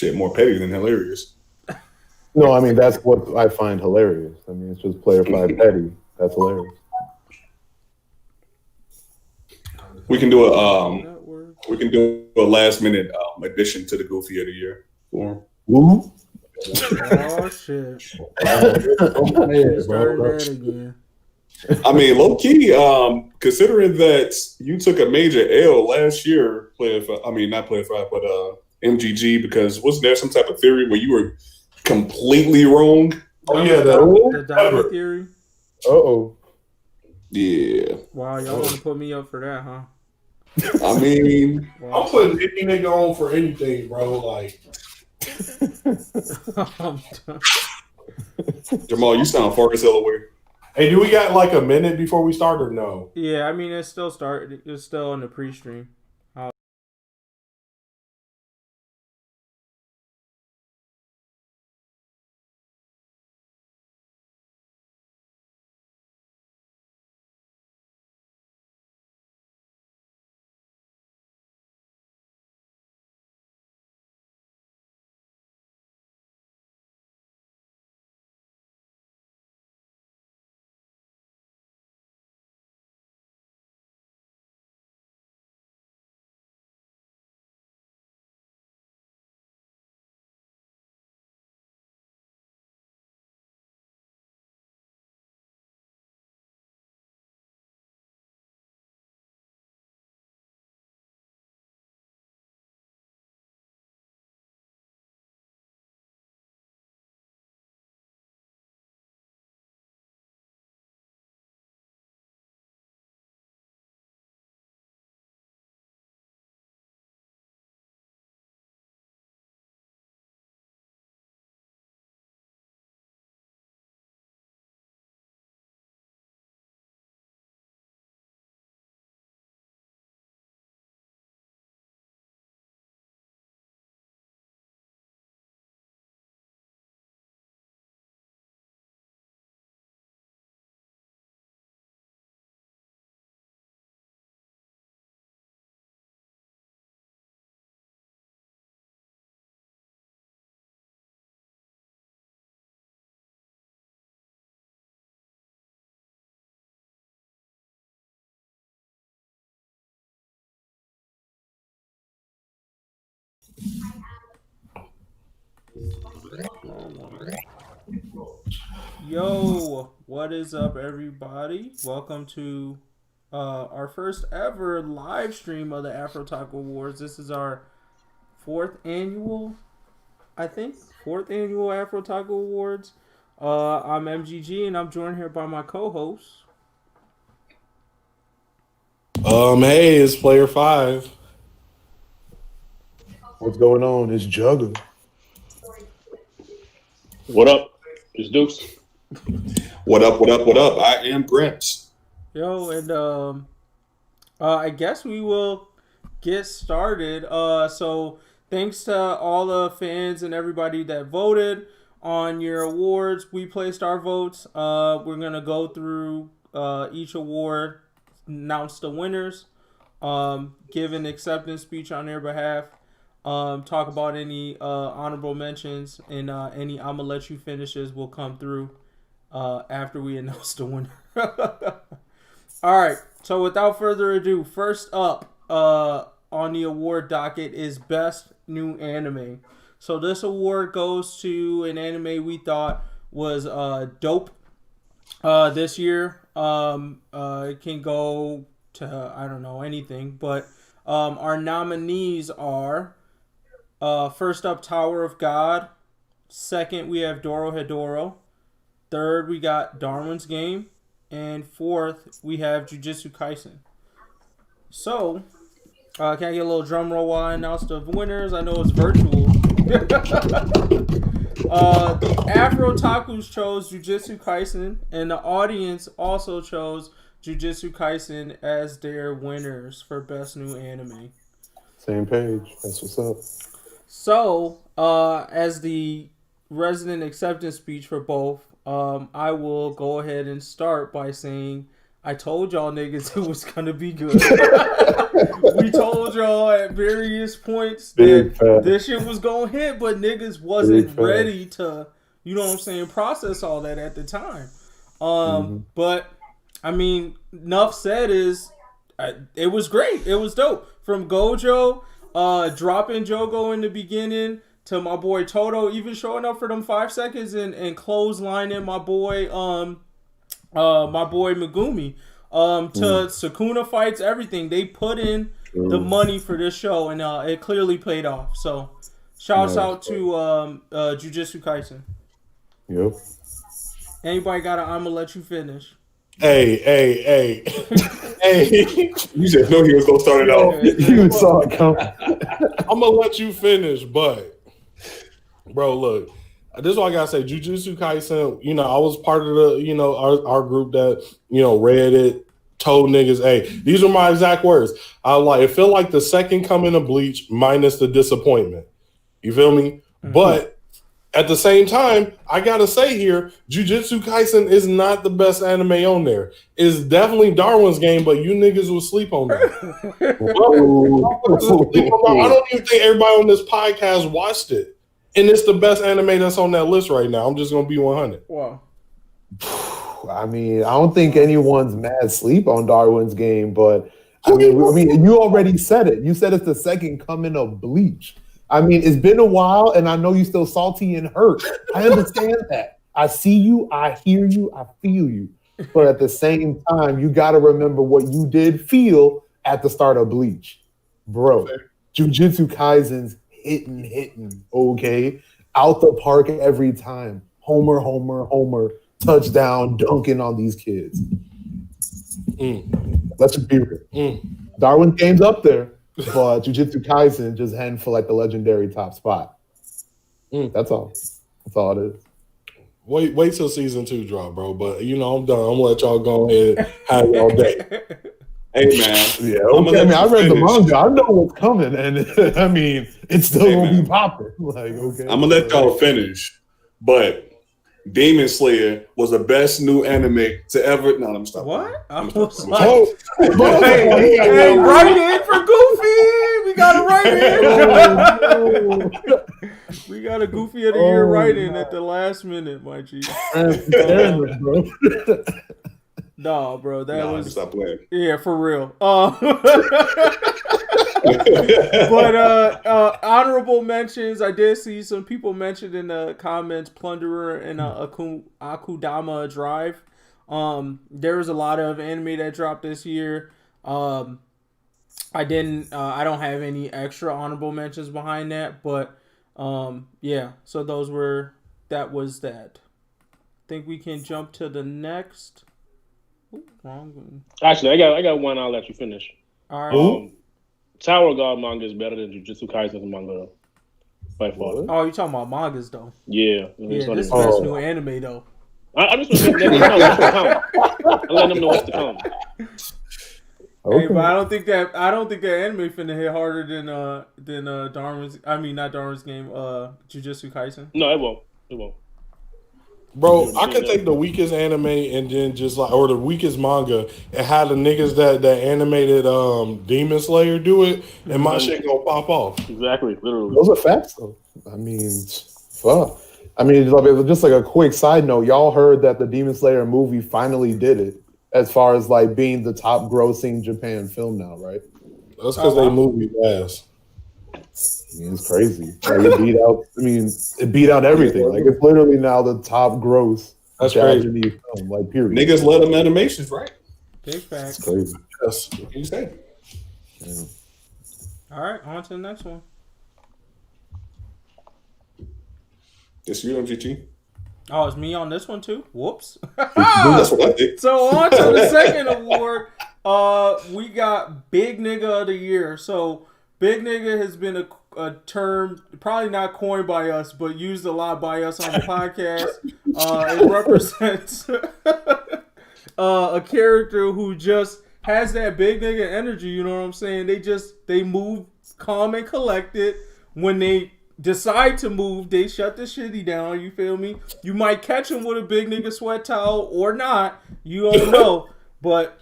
shit more petty than hilarious. No, I mean that's what I find hilarious. I mean, it's just player five petty. That's hilarious. We can do a last minute addition to the Goofy of the Year for Woo. Oh shit! Yeah, Started bro. that again. I mean, low key, considering that you took a major L last year, not player five, but MGG, because wasn't there some type of theory where you were completely wrong? Oh yeah, The Diamond Theory. Uh-oh. Yeah. Wow, y'all want to put me up for that, huh? I mean, I'm putting any nigga on for anything, bro. Like, Jamal, you sound far as hell away. hey, do we got like a minute before we start or no? Yeah, I mean it's still in the pre-stream. Yo, what is up, everybody? Welcome to our first ever live stream of the Afrotaku Awards. This is our fourth annual Afrotaku Awards. I'm MGG, and I'm joined here by my co-host. Hey, it's player five. What's going on? It's Jugger. What up? It's Dukes. What up? I am Gramps. Yo, and I guess we will get started. So thanks to all the fans and everybody that voted on your awards. We placed our votes. We're gonna go through each award, announce the winners, give an acceptance speech on their behalf, talk about any honorable mentions, and any I'ma let you finishes will come through after we announce the winner. All right. So without further ado, first up on the award docket is Best New Anime. So this award goes to an anime we thought was dope this year. It can go to, I don't know, anything. But our nominees are, first up, Tower of God. Second, we have Dorohedoro. Third, we got Darwin's Game. And fourth, we have Jujutsu Kaisen. So, can I get a little drum roll while I announce the winners? I know it's virtual. The Afrotakus chose Jujutsu Kaisen, and the audience also chose Jujutsu Kaisen as their winners for Best New Anime. Same page. That's what's up. So, as the resident acceptance speech for both, I will go ahead and start by saying I told y'all niggas it was gonna be good. We told y'all at various points that this shit was gonna hit, but niggas wasn't ready to, you know what I'm saying, process all that at the time. But I mean, enough said is, it was great. It was dope. From Gojo, dropping Jogo in the beginning, to my boy Toto even showing up for them 5 seconds and clotheslining my boy Megumi, to Sukuna fights, everything. They put in the money for this show, and it clearly paid off. So shouts out to Jujutsu Kaisen. Yep. Anybody got I'ma let you finish. Hey. You just know he was gonna start it off. You saw it coming. I'm gonna let you finish, but bro, look, this is what I gotta say. Jujutsu Kaisen, I was part of the, our group that, read it, told niggas, hey, these are my exact words. It felt like the second coming of Bleach minus the disappointment. You feel me? Mm-hmm. But at the same time, I gotta say here, Jujutsu Kaisen is not the best anime on there. It's definitely Darwin's Game, but you niggas will sleep on that. I don't even think everybody on this podcast watched it. And it's the best anime that's on that list right now. I'm just gonna be 100. Wow. I mean, I don't think anyone's mad sleep on Darwin's Game, but I mean, you already said it. You said it's the second coming of Bleach. I mean, it's been a while, and I know you're still salty and hurt. I understand that. I see you, I hear you, I feel you. But at the same time, you got to remember what you did feel at the start of Bleach. Bro, Jujutsu Kaisen's hitting, okay? Out the park every time. Homer, touchdown, dunking on these kids. Let's just be real. Darwin's Game's up there. But Jujutsu Kaisen just heading for like the legendary top spot. That's all. That's all it is. Wait till season 2 drop, bro. But I'm done. I'm gonna let y'all go ahead and have it all day. Hey man, yeah. Okay. I mean, I read the manga. I know what's coming, and I mean, it's still gonna be popping. Like, okay, I'm gonna let y'all finish, but Demon Slayer was the best new anime to ever. No, let me stop. What? Hey, write in for Goofy. We got to write in. We got a Goofy of the Year write-in at the last minute, my G. No, bro, that was stop playing. Yeah, for real. But honorable mentions. I did see some people mentioned in the comments Plunderer and Akudama Drive. There was a lot of anime that dropped this year. I don't have any extra honorable mentions behind that, but yeah. So that was that. I think we can jump to the next. Ooh, wrong one. Actually, I got one. I'll let you finish. All right. Tower God manga is better than Jujutsu Kaisen's manga by far. Oh, you talking about mangas though? Yeah. This is best new anime though. I just want to what's to come. I'm letting them know what's to come. Okay. Hey, but I don't think that anime finna hit harder than Darwin's. I mean, not Darwin's Game. Jujutsu Kaisen. No, it won't. Bro, I could take the weakest anime and then or the weakest manga and have the niggas that animated Demon Slayer do it, and my shit gonna pop off. Exactly, literally. Those are facts, though. I mean, fuck. I mean, just like a quick side note, y'all heard that the Demon Slayer movie finally did it as far as like being the top grossing Japan film now, right? That's because they movie fast. I mean, it's crazy. Like, it beat out everything. Like, it's literally now the top gross Japanese film. Like, period. Niggas let them animations, right? Big facts. It's crazy. Yes. What can you say? Yeah. All right, on to the next one. It's you, MGT. Oh, it's me on this one too? Whoops. That's what I did. So on to the second award. We got Big Nigga of the Year. So Big Nigga has been a term probably not coined by us, but used a lot by us on the podcast. It represents a character who just has that big nigga energy. You know what I'm saying? They move calm and collected. When they decide to move, they shut the shitty down. You feel me? You might catch them with a big nigga sweat towel or not. You don't know. but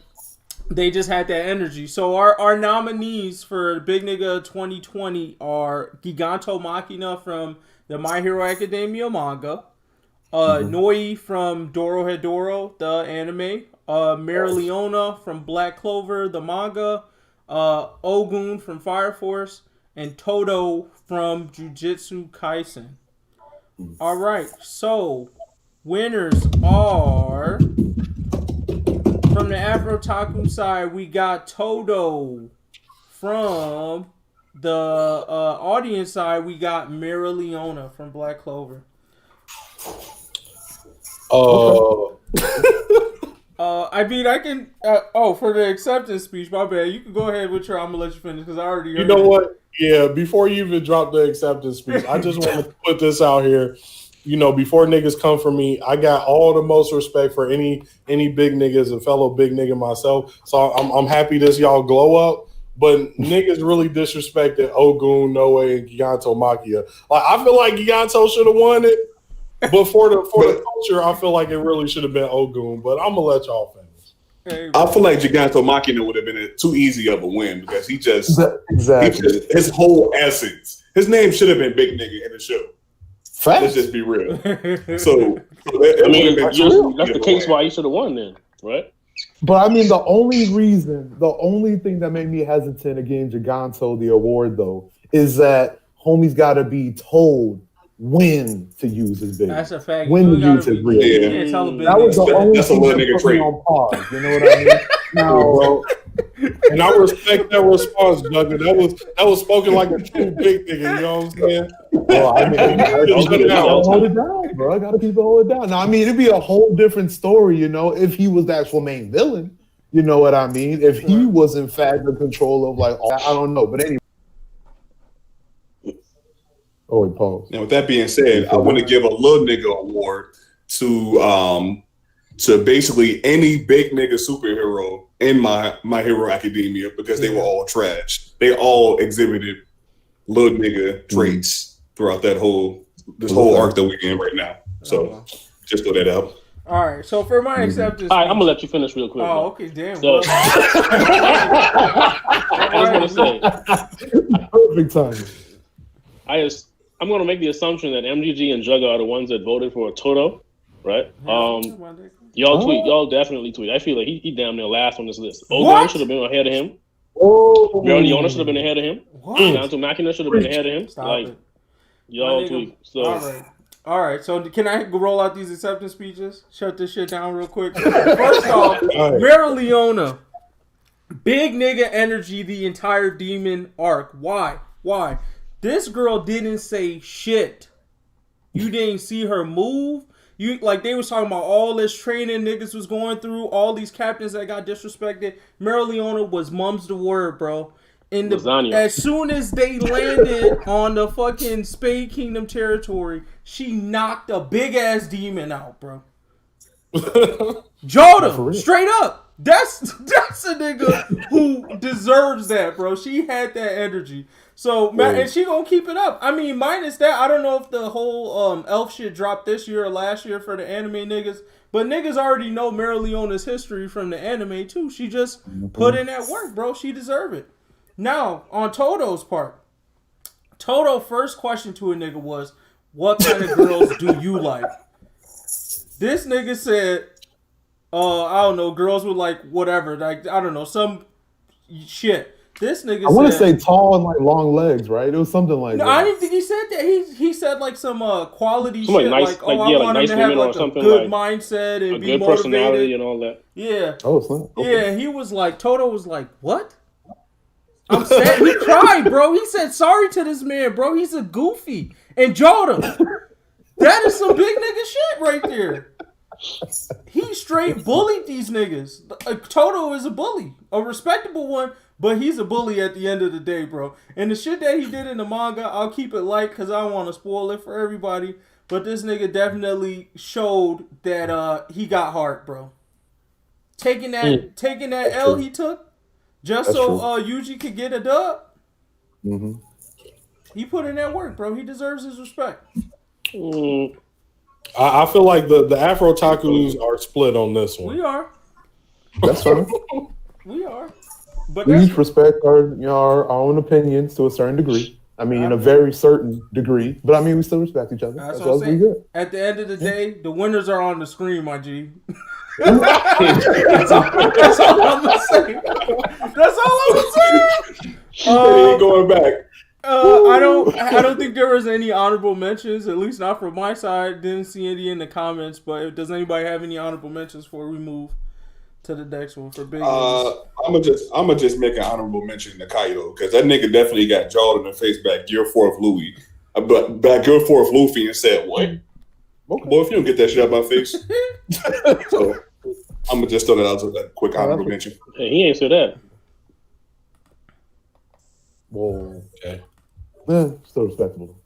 they just had that energy. So our nominees for Big Nigga 2020 are Giganto Machina from the My Hero Academia manga, Noi from Dorohedoro, the anime, Mereoleona from Black Clover, the manga, Ogun from Fire Force, and Todo from Jujutsu Kaisen. All right, so winners are from the Afrotaku side. We got Todo. From the audience side, we got Mereoleona from Black Clover. I mean, I can. For the acceptance speech, my bad. You can go ahead with your. I'm gonna let you finish because I already. You know what? Yeah. Before you even drop the acceptance speech, I just want to put this out here. You know, before niggas come for me, I got all the most respect for any big niggas and fellow big nigga myself. So I'm happy this y'all glow up. But niggas really disrespected Ogun, Noe, and Giganto Machia. Like I feel like Giganto should have won it. But for the culture, I feel like it really should have been Ogun. But I'm gonna let y'all finish. Hey, I feel like Giganto Machina would have been too easy of a win because he just exactly his whole essence. His name should have been Big Nigga in the show. Facts. Let's just be real. So I mean, that's the case why he should have won then, right? But I mean, the only thing that made me hesitant against Giganto the award though is that homie's got to be told when to use his big. That's a fact. When to use his real. Yeah. That was the only thing that put me on pause. You know what I mean? Now, and I respect that response, Doug. That was spoken like a true big nigga. You know what I'm saying? well, I mean, gotta hold it down, bro. I gotta keep it hold it down. Now, I mean, it'd be a whole different story, you know, if he was the actual main villain. You know what I mean? If he was in fact in control of like, I don't know, but anyway. Oh, wait, pause. And with that being said, I want to give a little nigga award to basically any big nigga superhero in my Hero Academia because they were all trash. They all exhibited little nigga traits throughout this whole arc that we're in right now. So just throw that out. All right, so for my acceptance, all right, I'm gonna let you finish real quick. Oh, okay, damn. So, I just want to say, Perfect timing. I'm gonna make the assumption that MGG and Jugga are the ones that voted for Toto, right? Y'all definitely tweet. I feel like he damn near last on this list. Ogun should have been ahead of him. Mereoleona should have been ahead of him. Giganto Machina should have been ahead of him. Stop y'all tweet. So. All right. So can I roll out these acceptance speeches? Shut this shit down real quick. First off, Mereoleona, big nigga energy the entire demon arc. Why? This girl didn't say shit. You didn't see her move. You like they was talking about all this training niggas was going through, all these captains that got disrespected. Mereoleona was mum's the word, bro. As soon as they landed on the fucking Spade Kingdom territory, she knocked a big ass demon out, bro. Joda, straight up. That's a nigga who deserves that, bro. She had that energy. So, and she gonna keep it up. I mean, minus that, I don't know if the whole elf shit dropped this year or last year for the anime niggas, but niggas already know Mereoleona's history from the anime too. She just put in that work, bro. She deserve it. Now, on Toto's part, Toto first question to a nigga was, what kind of girls do you like? This nigga said, I don't know, girls with like whatever, like I don't know, some shit. This nigga I want to say tall and like long legs, right? It was something like that. I didn't think he said that. He said like some quality shit, nice, I want him to have like a good mindset and be good motivated. Personality and all that. Yeah. Oh, it's not. Okay. Yeah, he was like, Toto was like, what? I'm sad. He cried, bro. He said sorry to this man, bro. He's a goofy. And Jordan, that is some big nigga shit right there. He straight bullied these niggas. Toto is a bully, a respectable one, but he's a bully at the end of the day, bro. And the shit that he did in the manga, I'll keep it light because I don't want to spoil it for everybody. But this nigga definitely showed that he got heart, bro. Taking that L he took. Just so Yuji could get a dub. Mm-hmm. He put in that work, bro. He deserves his respect. I feel like the Afrotakus are split on this one. We are. That's fine. We are. But We each respect our own opinions to a certain degree. I mean, in a very certain degree. But I mean, we still respect each other. That's what I'm saying. Good. At the end of the day, the winners are on the screen, my G. That's all I'm gonna say. That's all I'm gonna say. Ain't going back. I don't think there was any honorable mentions, at least not from my side. Didn't see any in the comments, but does anybody have any honorable mentions before we move to the next one for big I'm gonna just make an honorable mention to Kaido, because that nigga definitely got jawed in the face back Gear 4 of Louis. But back Gear 4 of Luffy and said, what? Okay. Boy, if you don't get that shit out of my face. So I'm gonna just throw that out as a quick honorable mention. Hey, he ain't said that. Whoa. Okay. Yeah, still respectable.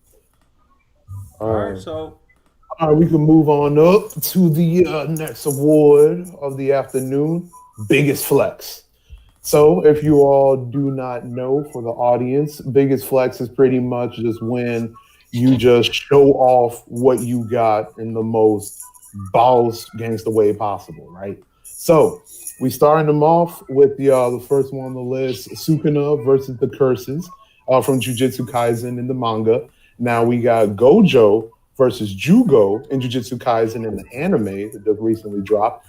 All right, so all right, we can move on up to the next award of the afternoon, Biggest Flex. So if you all do not know, for the audience, Biggest Flex is pretty much just when you just show off what you got in the most boss gangsta way possible, right? So we starting them off with the first one on the list, Sukuna versus the Curses from Jujutsu Kaisen in the manga. Now we got Gojo versus Jugo in Jujutsu Kaisen in the anime that just recently dropped.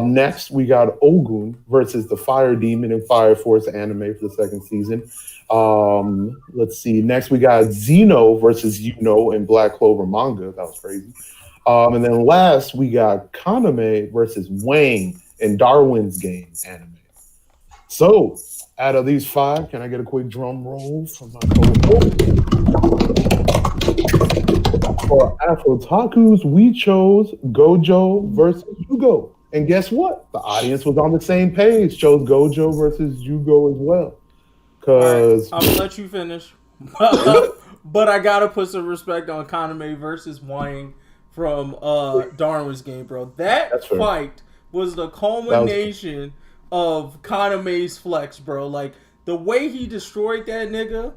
Next, we got Ogun versus the Fire Demon in Fire Force anime for the second season. Let's see. Next, we got Zeno versus Yuno in Black Clover manga. That was crazy. And then last, we got Kaname versus Wang in Darwin's Game anime. So, out of these five, can I get a quick drum roll from my co-host? For Afrotakus, we chose Gojo versus Jugo. And guess what? The audience was on the same page, chose Gojo versus Jugo as well. Because I'm going to let you finish. But I got to put some respect on Kaname versus Wang from Darwin's Game, bro. That fight was the culmination of Kaname's flex, bro. Like, the way he destroyed that nigga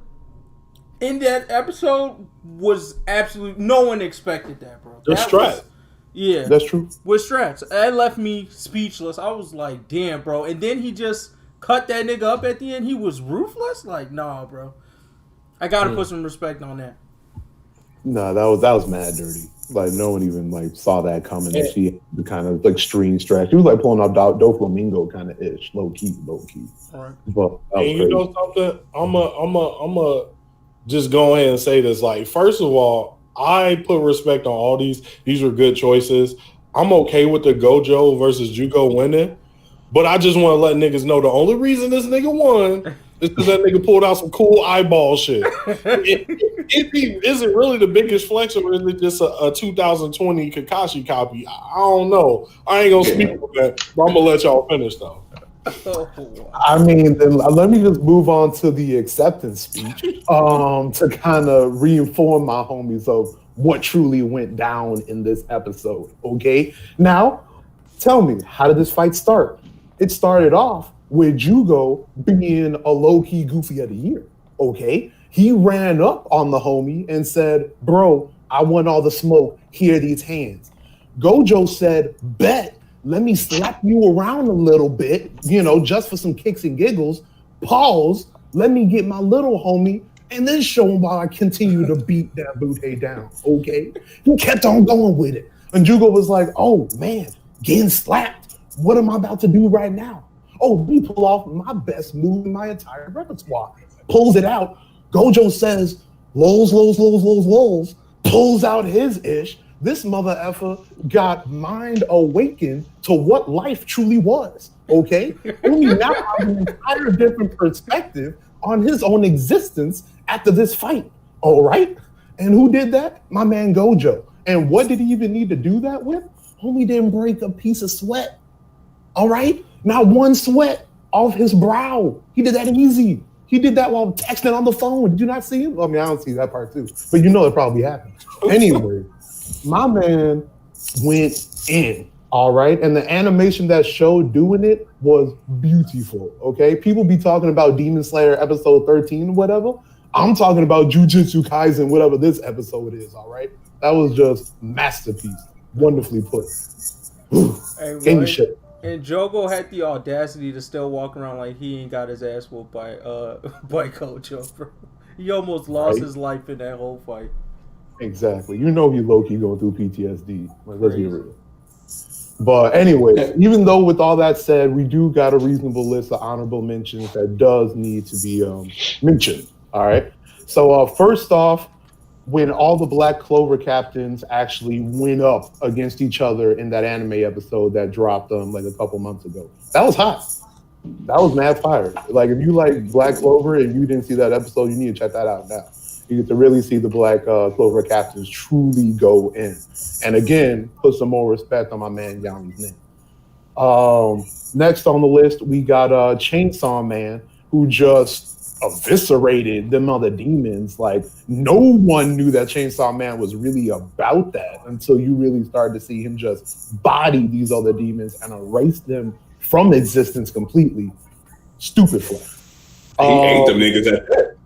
in that episode was absolute. No one expected that, bro. The strat. Yeah. That's true. With strats. That left me speechless. I was like, damn, bro. And then he just cut that nigga up at the end. He was ruthless? Like, nah, bro. I gotta put some respect on that. No, that was mad dirty. Like, no one even like saw that coming. And she had the kind of like string stretch. He was like pulling up Doflamingo kind of ish, low key. All right. But and you know something? I'm a just go ahead and say this. Like, first of all, I put respect on all these. These were good choices. I'm okay with the Gojo versus Jugo winning, but I just want to let niggas know the only reason this nigga won is because that nigga pulled out some cool eyeball shit. Is it really the biggest flex, or is it just a 2020 Kakashi copy? I don't know. I ain't gonna speak on that, but I'm gonna let y'all finish though. I mean, then let me just move on to the acceptance speech to kind of re-inform my homies of what truly went down in this episode, okay? Now, tell me, how did this fight start? It started off with Jugo being a low-key Goofy of the Year, okay? He ran up on the homie and said, bro, I want all the smoke, here are these hands. Gojo said, bet. Let me slap you around a little bit, just for some kicks and giggles. Pause. Let me get my little homie and then show him while I continue to beat that Butte down, okay? He kept on going with it. And Jugo was like, oh, man, getting slapped. What am I about to do right now? Oh, we pull off my best move in my entire repertoire. Pulls it out. Gojo says, lols, lols, lols, lols, lols. Pulls out his ish. This mother effer got mind awakened to what life truly was, okay? Only now has an entire different perspective on his own existence after this fight, all right? And who did that? My man Gojo. And what did he even need to do that with? Homie didn't break a piece of sweat, all right? Not one sweat off his brow. He did that easy. He did that while texting on the phone. Did you not see him? I mean, I don't see that part too, but it probably happened. Anyway. My man went in, all right? And the animation that showed doing it was beautiful, okay? People be talking about Demon Slayer episode 13 or whatever. I'm talking about Jujutsu Kaisen, whatever this episode is, all right? That was just masterpiece. Wonderfully put. Hey, Roy, And Jogo had the audacity to still walk around like he ain't got his ass whooped by by Kojo, bro. He almost lost his life in that whole fight. Exactly. You know he low-key going through PTSD. Like, let's be real. But anyway, even though with all that said, we do got a reasonable list of honorable mentions that does need to be mentioned. All right. So first off, when all the Black Clover captains actually went up against each other in that anime episode that dropped like a couple months ago, that was hot. That was mad fire. Like if you like Black Clover and you didn't see that episode, you need to check that out now. You get to really see the Black Clover captains truly go in. And again, put some more respect on my man Yami's name. Next on the list, we got Chainsaw Man, who just eviscerated them other demons. Like, no one knew that Chainsaw Man was really about that until you really started to see him just body these other demons and erase them from existence completely. Stupid flex. He ate them niggas at that.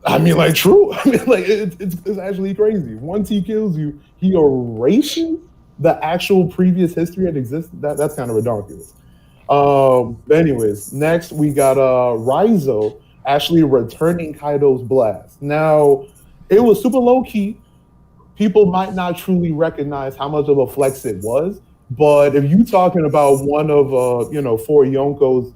I mean, like, true. I mean, like, it's actually crazy. Once he kills you, he erases the actual previous history that exists. That's kind of ridiculous. Anyways, next we got Raizo actually returning Kaido's blast. Now, it was super low key. People might not truly recognize how much of a flex it was, but if you talking about one of for Yonko's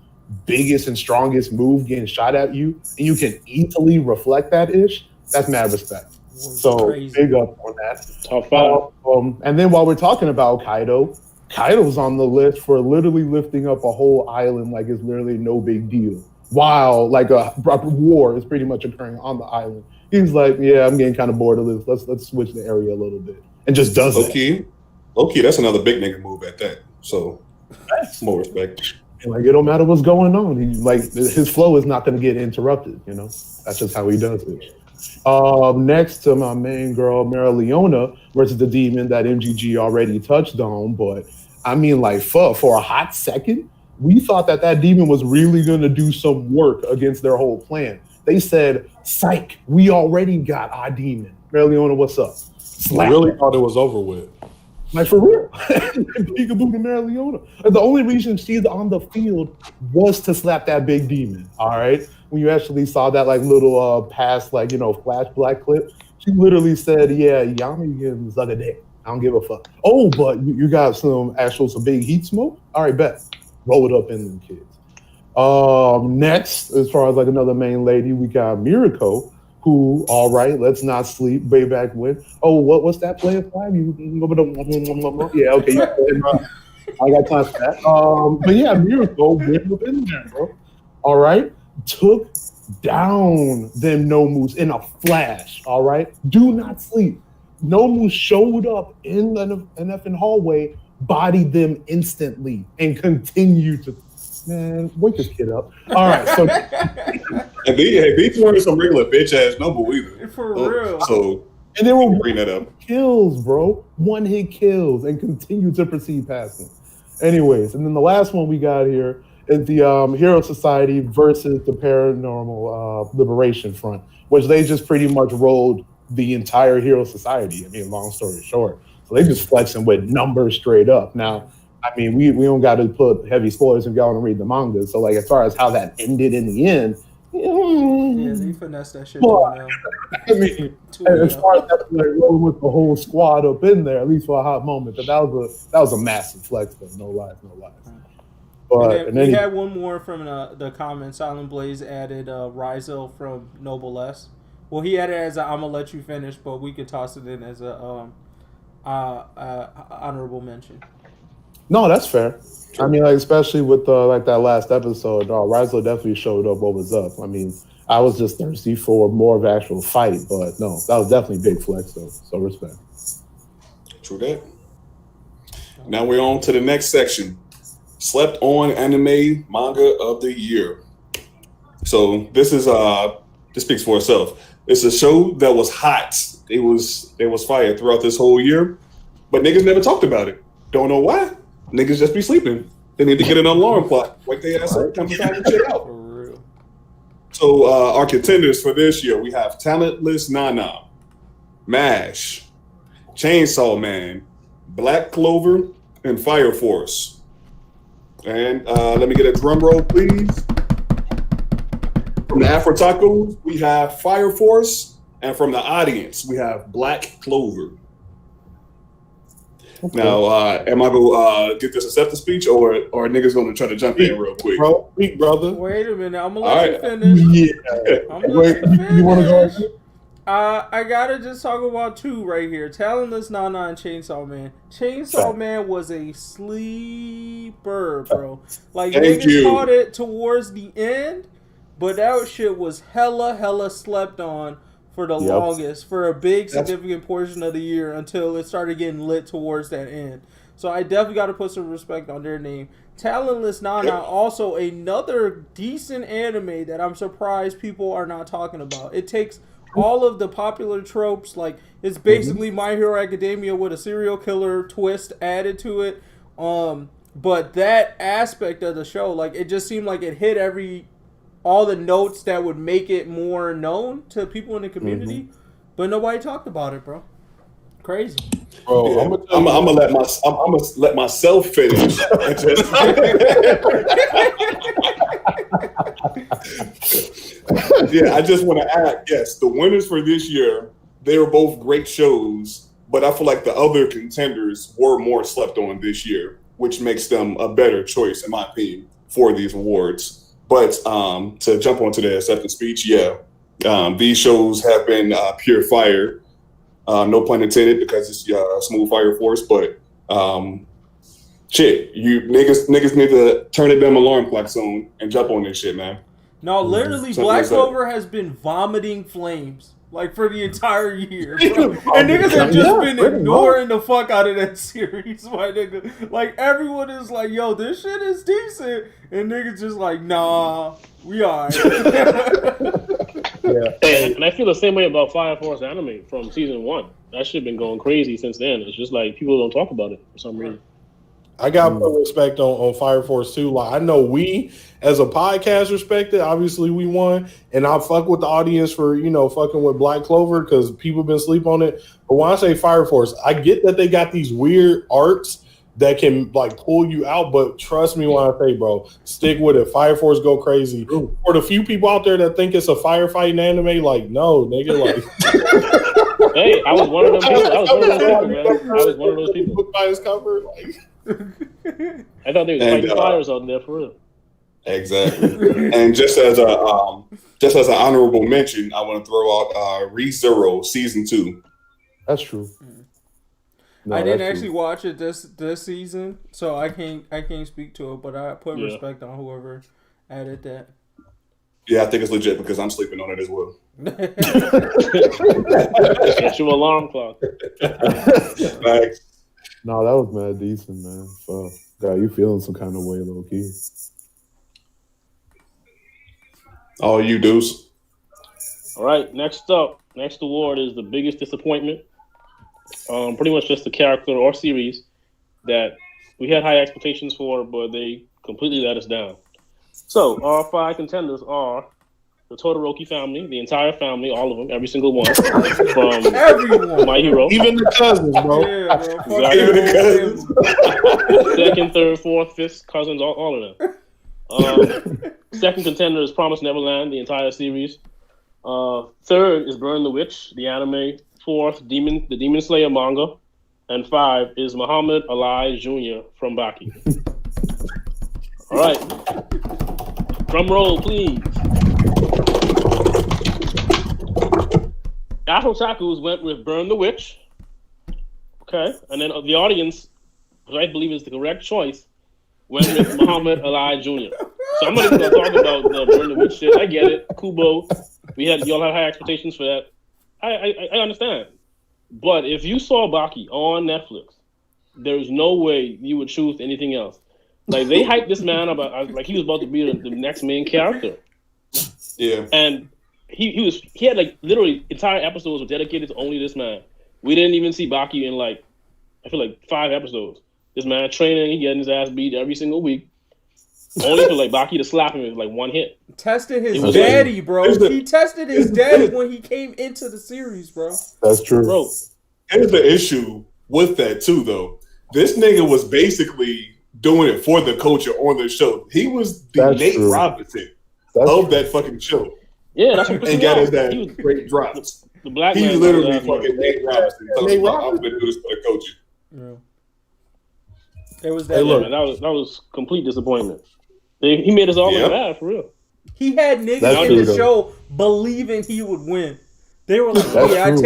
biggest and strongest move getting shot at you, and you can easily reflect that ish, that's mad respect. So big up on that. Top five. And then while we're talking about Kaido's on the list for literally lifting up a whole island like it's literally no big deal. While like a war is pretty much occurring on the island. He's like, yeah, I'm getting kind of bored of this. Let's switch the area a little bit. And just does it. Okay, that's another big nigga move at that. So more respect. And like it don't matter what's going on. He like his flow is not going to get interrupted. You know, that's just how he does it. Next to my main girl Mara Leona versus the demon that MGG already touched on, but I mean, like for a hot second, we thought that demon was really going to do some work against their whole plan. They said, "Psych, we already got our demon." Mara Leona, what's up? I really thought it was over with. Like, for real. Peekaboo to Mara Leona. The only reason she's on the field was to slap that big demon, all right? When you actually saw that, like, little past, like, flash black clip, she literally said, yeah, Yami can suck a dick. I don't give a fuck. Oh, but you got some big heat smoke? All right, bet. Roll it up in them kids. Next, as far as, like, another main lady, we got Mirako, who, all right, let's not sleep, way back when. Oh, what's that player flag? Yeah, okay. I got time for that. But yeah, Miracle went up in there, bro. All right, took down them Nomus in a flash. All right, do not sleep. Nomu showed up in the effing hallway, bodied them instantly, and continued to. Man, wake this kid up. All right, so and these weren't some regular bitch ass Noble either. For real. So and they were bring that up. Kills, bro. One hit kills and continue to proceed past them. Anyways, and then the last one we got here is the Hero Society versus the Paranormal Liberation Front, which they just pretty much rolled the entire Hero Society. I mean, long story short. So they just flexing with numbers straight up. Now, I mean, we don't got to put heavy spoilers if y'all want to read the manga. So, like, as far as how that ended in the end, yeah, they finessed that shit. I mean, as far as that, like, rolling with the whole squad up in there, at least for a hot moment, that was a massive flex, though. No lies. But and then we had one more from the comments. Silent Blaze added Raizo from Noblesse. Well, he had it as I'm gonna let you finish, but we could toss it in as a honorable mention. No, that's fair. I mean, like, especially with like that last episode, Raizo definitely showed up what was up. I mean, I was just thirsty for more of an actual fight, but no, that was definitely big flex, though. So respect. True that. Now we're on to the next section. Slept on anime manga of the year. So this is this speaks for itself. It's a show that was hot. It was fire throughout this whole year, but niggas never talked about it. Don't know why. Niggas just be sleeping. They need to get an alarm clock. Wake their ass up. Time to shit out. For real. So our contenders for this year, we have Talentless Nana, MASH, Chainsaw Man, Black Clover, and Fire Force. And let me get a drum roll, please. From the Afrotaku, we have Fire Force, and from the audience, we have Black Clover. Okay. Now, am I going to get this acceptance speech, or niggas going to try to jump in real quick? Bro, speak, brother. Wait a minute. I'm going to let you finish. Yeah. I'm going to let you finish. You want to go? I got to just talk about two right here. Talentless Nana and Chainsaw Man. Chainsaw Man was a sleeper, bro. Like, niggas caught it towards the end, but that shit was hella slept on for the longest, for a big significant portion of the year until it started getting lit towards that end. So I definitely got to put some respect on their name. Talentless Nana, also another decent anime that I'm surprised people are not talking about. It takes all of the popular tropes, like it's basically My Hero Academia with a serial killer twist added to it. But that aspect of the show, like it just seemed like it hit all the notes that would make it more known to people in the community, but nobody talked about it, bro. Crazy. Bro, yeah, I'm gonna let myself finish. Yeah, I just want to add, yes, the winners for this year, they were both great shows, but I feel like the other contenders were more slept on this year, which makes them a better choice, in my opinion, for these awards. But to jump onto the acceptance speech, these shows have been pure fire. No pun intended, because it's smooth fire force. But shit, you niggas need to turn the damn alarm clocks on and jump on this shit, man. No, literally, Black Clover has been vomiting flames like for the entire year, bro. And niggas have just been ignoring the fuck out of that series, my nigga. Like everyone is like, "Yo, this shit is decent," and niggas just like, "Nah, we alright." And I feel the same way about Fire Force anime from season 1. That shit been going crazy since then. It's just like people don't talk about it for some reason. I got more respect on Fire Force too. Like I know we as a podcast respect it. Obviously we won, and I fuck with the audience for fucking with Black Clover because people been sleep on it. But when I say Fire Force, I get that they got these weird arts that can like pull you out. But trust me when I say, bro, stick with it. Fire Force go crazy. For the few people out there that think it's a firefighting anime, like no, nigga, like. Hey, I was one of them people. I was one of those people. By his cover, like. I thought there was fighting fires out there for real. Exactly. And just as an honorable mention, I want to throw out ReZero season 2. That's true. No, I didn't actually watch it this season, so I can't speak to it. But I put respect on whoever added that. Yeah, I think it's legit because I'm sleeping on it as well. Get your alarm clock. Thanks. No, that was mad decent, man. So, God, you feeling some kind of way, low key. All you dudes. All right, next award is the biggest disappointment. Pretty much just a character or series that we had high expectations for, but they completely let us down. So our 5 contenders are the Todoroki family, the entire family, all of them, every single one, from everyone. My Hero. Even the cousins, bro. Yeah, bro. Exactly. Even the cousins. Second, third, fourth, fifth, cousins, all of them. Second contender is Promised Neverland, the entire series. Third is Burn the Witch, the anime. Fourth, the Demon Slayer manga. And 5 is Muhammad Ali Jr. from Baki. All right. Drum roll, please. Afrotakus went with Burn the Witch. Okay. And then the audience, which I believe is the correct choice, went with Muhammad Ali Jr. So I'm not even going to talk about the Burn the Witch shit. I get it. Kubo. Y'all have high expectations for that. I understand. But if you saw Baki on Netflix, there's no way you would choose anything else. Like, they hyped this man about like he was about to be the next main character. Yeah. And he had like literally entire episodes were dedicated to only this man. We didn't even see Baki in like, I feel like 5 episodes. This man training, he getting his ass beat every single week. Only for like Baki to slap him with like one hit. Tested his daddy, bro. He tested his daddy when he came into the series, bro. That's true. Bro, Here's the issue with that too, though. This nigga was basically doing it for the culture on the show. He was the Nate Robinson of that fucking show. Yeah, that's what and got us that great drops. The black He's man literally fucking Nate Robinson. Nate Robinson. I'm gonna do this for the culture. Yeah. It was that. Hey, look, that was complete disappointment. He made us all look bad for real. He had niggas in the show believing he would win. They were like, "Yeah,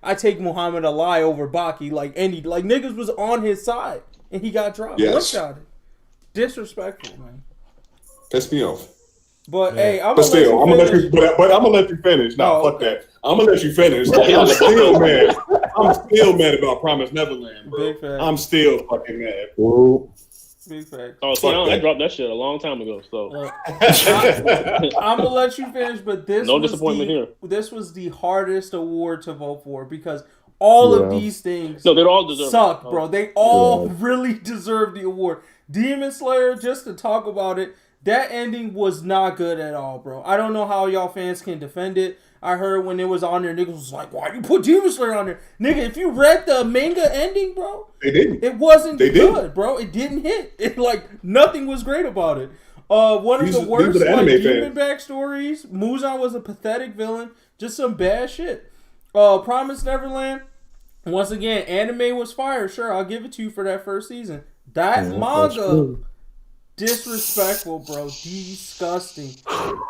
I take Muhammad Ali over Baki." Like niggas was on his side, and he got dropped. Yes. Look at it. Disrespectful, man. Pissed me off. But hey, I'm gonna let you finish. No, fuck that. I'm gonna let you finish. I'm still mad. I'm still mad about Promised Neverland, bro. I'm still fucking mad. Whoa. Big fact. Oh, see, I dropped that shit a long time ago. So I'm gonna let you finish, but no disappointment here. This was the hardest award to vote for because all of these things they all deserve suck, bro. They all really deserve the award. Demon Slayer, just to talk about it, that ending was not good at all, bro. I don't know how y'all fans can defend it. I heard when it was on there, niggas was like, "Why you put Demon Slayer on there, nigga?" If you read the manga ending, bro, they didn't. It wasn't good, bro. It didn't hit. It nothing was great about it. One of the worst demon backstories. Muzan was a pathetic villain. Just some bad shit. Promised Neverland. Once again, anime was fire. Sure, I'll give it to you for that first season. That manga. Disrespectful, bro. Disgusting.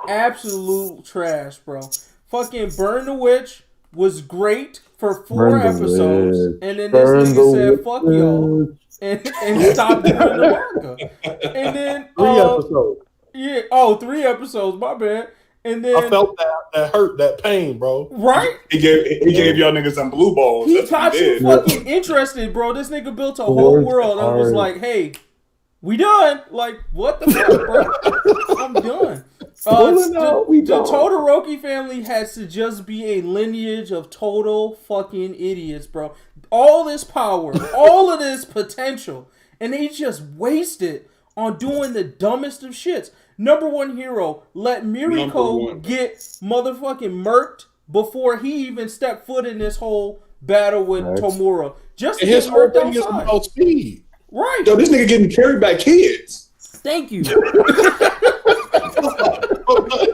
Absolute trash, bro. Fucking Burn the Witch was great for 4 episodes. And then this nigga said, fuck y'all. And stopped doing the manga. And then 3 episodes. Yeah. 3 episodes, my bad. And then I felt that hurt, that pain, bro. Right? He gave y'all niggas some blue balls. He got you fucking interested, bro. This nigga built a whole world and was like, hey, we done. Like, what the fuck, bro? I'm done. The Todoroki family has to just be a lineage of total fucking idiots, bro. All this power, all of this potential, and they just waste it on doing the dumbest of shits. Number one hero let Miriko get motherfucking murked before he even stepped foot in this whole battle with Tomura. Just to get murked outside. About speed. Right. Yo, this nigga getting carried by kids. Thank you.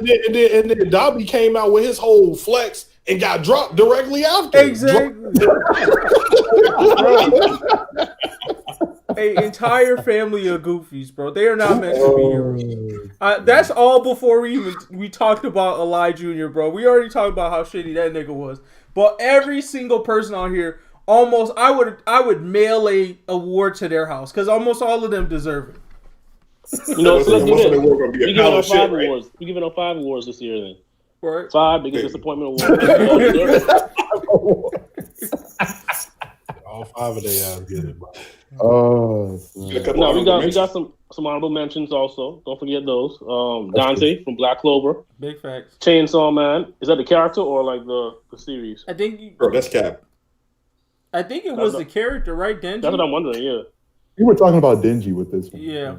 and then Dobby came out with his whole flex and got dropped directly after. Exactly. An entire family of goofies, bro. They are not meant to be heroes. That's all before we talked about Eli Jr., bro. We already talked about how shitty that nigga was. But every single person on here, almost, I would mail a award to their house because almost all of them deserve it. You know, so let's do this. We're giving out 5 awards. We're giving out 5 awards this year, then. Right. 5 biggest disappointment awards. All 5 of them get it, bro. No, we got some honorable mentions also. Don't forget those. Dante from Black Clover. Big facts. Chainsaw Man. Is that the character or like the series? I think bro, that's cap. I think it was the character, right, Denji? That's what I'm wondering. Yeah. You were talking about Denji with this one. Yeah.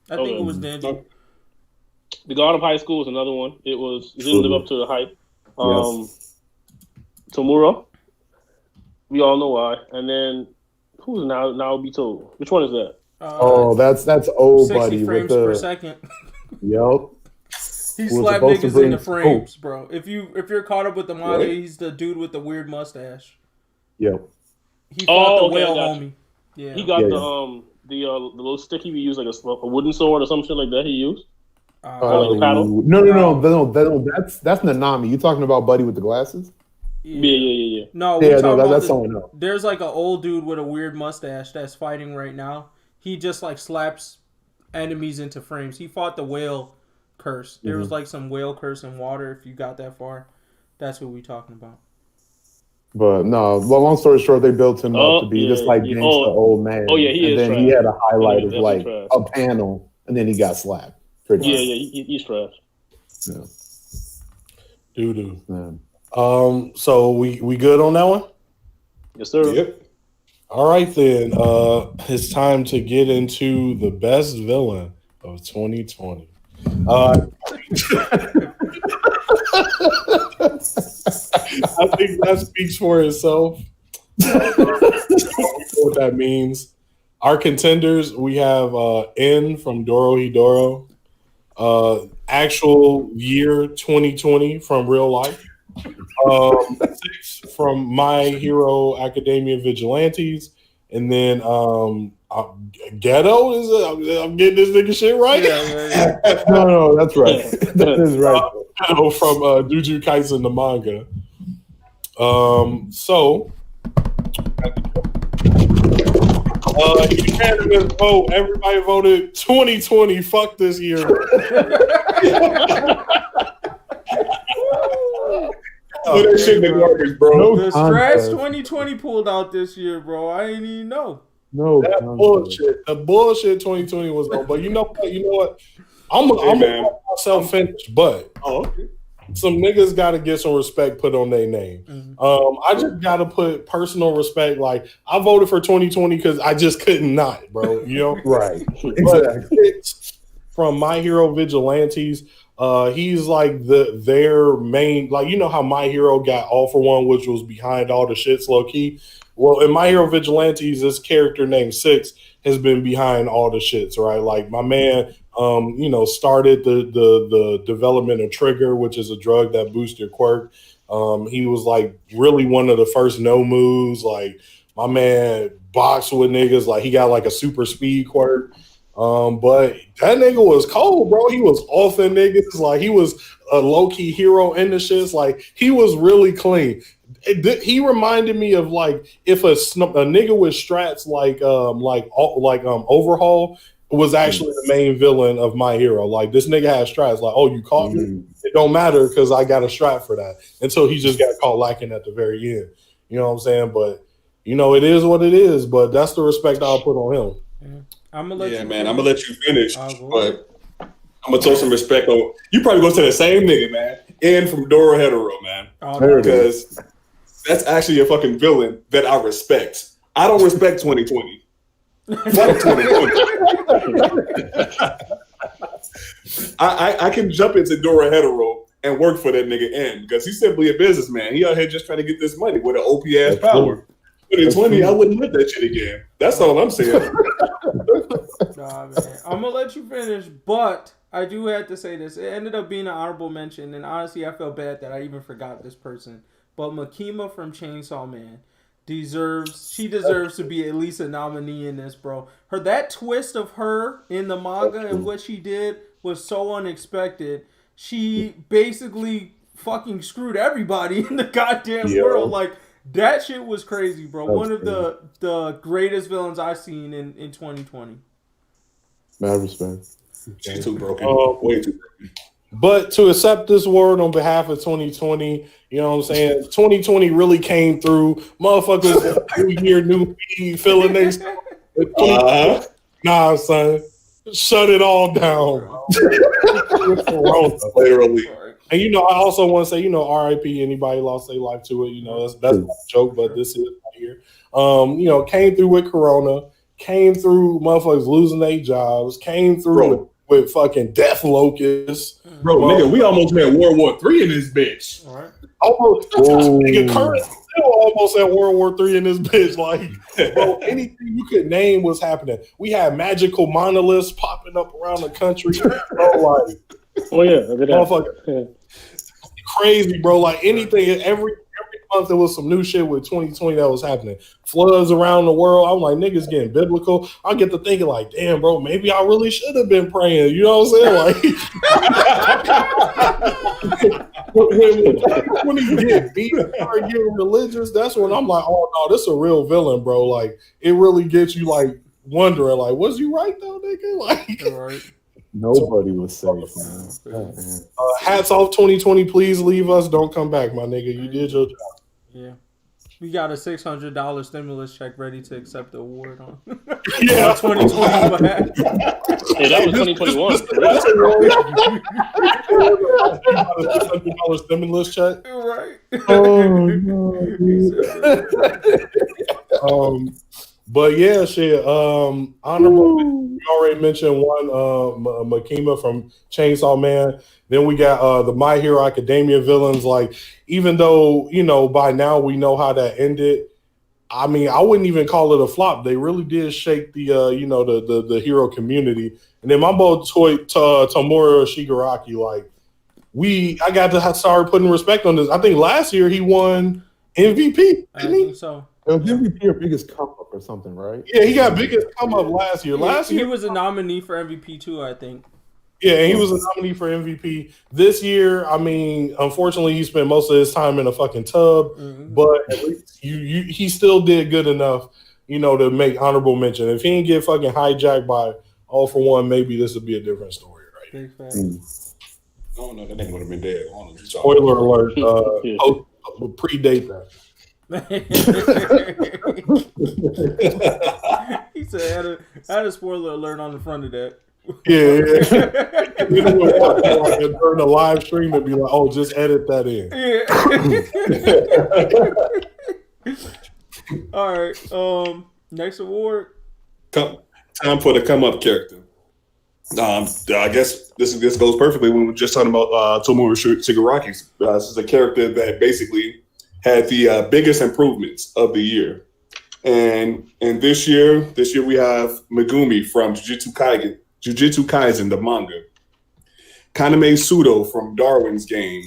I think it was Denji. The God of High School is another one. It didn't live up to the hype. Tomura. We all know why. And then who's now be told? Which one is that? That's old 60 buddy frames with the per second. Yep. He slapped niggas in the frames, bro. If you're caught up with the manga, he's the dude with the weird mustache. Yep. He fought the whale homie. Yeah. He got the little stick he would use, like a wooden sword or some shit like that. He used. Like a paddle. No. That's Nanami. You talking about buddy with the glasses? Yeah. No, that's someone else. There's like an old dude with a weird mustache that's fighting right now. He just like slaps enemies into frames. He fought the whale curse. There was like some whale curse in water. If you got that far, that's what we talking about. But no, long story short, they built him up to be this like gangsta old man. Oh yeah, he is. And then he had a highlight of like a panel, and then he got slapped. He's trash. Yeah. Doo-doo. Yeah. So we good on that one? Yes, sir. Yep. All right then. It's time to get into the best villain of 2020. I think that speaks for itself. What that means. Our contenders, we have N from Dorohedoro, actual year 2020 from real life, 6 from My Hero Academia Vigilantes, and then Ghetto is. I'm getting this nigga shit right. Yeah. No, that's right. That is right. From Jujutsu Kaisen the manga. So. Unanimous vote. Everybody voted 2020. Fuck this year. Put that shit in the garbage, bro. The Stretch 2020 pulled out this year, bro. I ain't even know. No, that bullshit. The bullshit 2020 was on. But you know what? I'm gonna call myself finished, but some niggas got to get some respect put on their name. Mm-hmm. I just got to put personal respect. Like, I voted for 2020 because I just couldn't not, bro. You know? Right. Exactly. From My Hero Vigilantes, he's like their main, like, you know how My Hero got All for One, which was behind all the shits low key. Well, in My Hero Vigilantes, this character named Six has been behind all the shits, right? Like, my man, started the development of Trigger, which is a drug that boosts your quirk. He was like really one of the first no moves. Like, my man boxed with niggas. Like, he got like a super speed quirk. But that nigga was cold, bro. He was offing niggas. Like, he was a low key hero in the shits. Like, he was really clean. He reminded me of like if a nigga with strats like Overhaul was actually the main villain of My Hero. Like, this nigga had strats. Like, oh, you caught me? It don't matter because I got a strat for that. Until he just got caught lacking at the very end. You know what I'm saying? But, it is what it is. But that's the respect I'll put on him. I'm gonna let you. Man, I'm gonna let you finish, but I'm gonna throw some respect on. You probably go to the same nigga, man. And from Dorohedoro, man, because that's actually a fucking villain that I respect. I don't respect 2020. Fuck 2020. I can jump into Dorohedoro and work for that nigga N because he's simply a businessman. He out here just trying to get this money with an OP ass power. 2020, I wouldn't let that shit again. That's all I'm saying. Nah, man. I'm gonna let you finish, but I do have to say this. It ended up being an honorable mention, and honestly, I felt bad that I even forgot this person. But Makima from Chainsaw Man deserves to be at least a nominee in this, bro. That twist of her in the manga and what she did was so unexpected. She basically fucking screwed everybody in the goddamn world. Like, that shit was crazy, bro. One of the greatest villains I've seen in 2020. Mad respect. She's too broken. Way too broken. But to accept this award on behalf of 2020, you know what I'm saying? 2020 really came through. Motherfuckers, new year, new me, feeling they Nah, son. Shut it all down. Literally. And I also want to say, RIP, anybody lost their life to it. That's not a joke, but this is right here. Came through with Corona, came through motherfuckers losing their jobs, came through with fucking death locusts. Bro, nigga, we almost had World War III in this bitch. All right. Almost. Nigga, current still almost at World War III in this bitch. Like, bro, anything you could name was happening. We had magical monoliths popping up around the country. Bro, like, motherfucker. Crazy, bro. Like, anything, every month there was some new shit with 2020 that was happening. Floods around the world. I'm like, niggas getting biblical. I get to thinking like, damn, bro, maybe I really should have been praying. You know what I'm saying? Like, when he get beat and start getting religious, that's when I'm like, oh no, this is a real villain, bro. Like, it really gets you like wondering, like, was you right though, nigga? Like, nobody was safe, man. Hats off 2020. Please leave us. Don't come back, my nigga. You did your job. Yeah. We got a $600 stimulus check ready to accept the award on. 2020. Hey, that was 2021. $600 stimulus check. Right. Oh no. But yeah, shit. Honorable. We already mentioned one. Makima from Chainsaw Man. Then we got the My Hero Academia villains. Like, even though by now we know how that ended, I mean, I wouldn't even call it a flop. They really did shake the the hero community. And then my boy Tomura Shigaraki, like I got to start putting respect on this. I think last year he won MVP. I think so. It was MVP or biggest come up or something, right? Yeah, he got biggest come up last year. Last year he was a nominee for MVP too, I think. Yeah, and he was a nominee for MVP. This year, I mean, unfortunately, he spent most of his time in a fucking tub, but at least he still did good enough, to make honorable mention. If he didn't get fucking hijacked by All For One, maybe this would be a different story, right? Big fact. I don't know. That nigga would have been dead. Spoiler alert. Predate that. He said, I had a spoiler alert on the front of that. Yeah. During the live stream and be like, oh, just edit that in. Yeah. All right. Next award. Time for the come up character. I guess this goes perfectly when we were just talking about Tomura Shigaraki. This is a character that basically had the biggest improvements of the year. And this year we have Megumi from Jujutsu Kaisen, the manga. Kaname Sudo from Darwin's Game.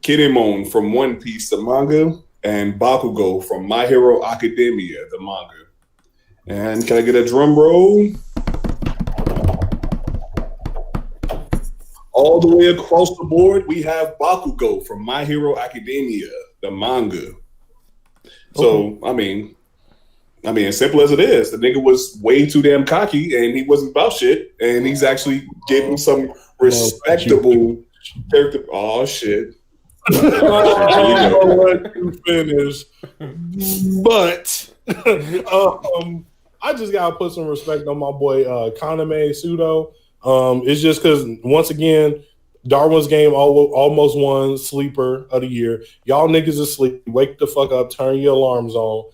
Kinemon from One Piece, the manga. And Bakugo from My Hero Academia, the manga. And can I get a drum roll? All the way across the board, we have Bakugo from My Hero Academia, the manga. So, I mean, as simple as it is, the nigga was way too damn cocky and he wasn't about shit. And he's actually giving some respectable character. Oh, shit. I'll let you finish. But I just got to put some respect on my boy Kaname Sudo. It's just because, once again, Darwin's Game almost won Sleeper of the Year. Y'all niggas asleep. Wake the fuck up. Turn your alarms on.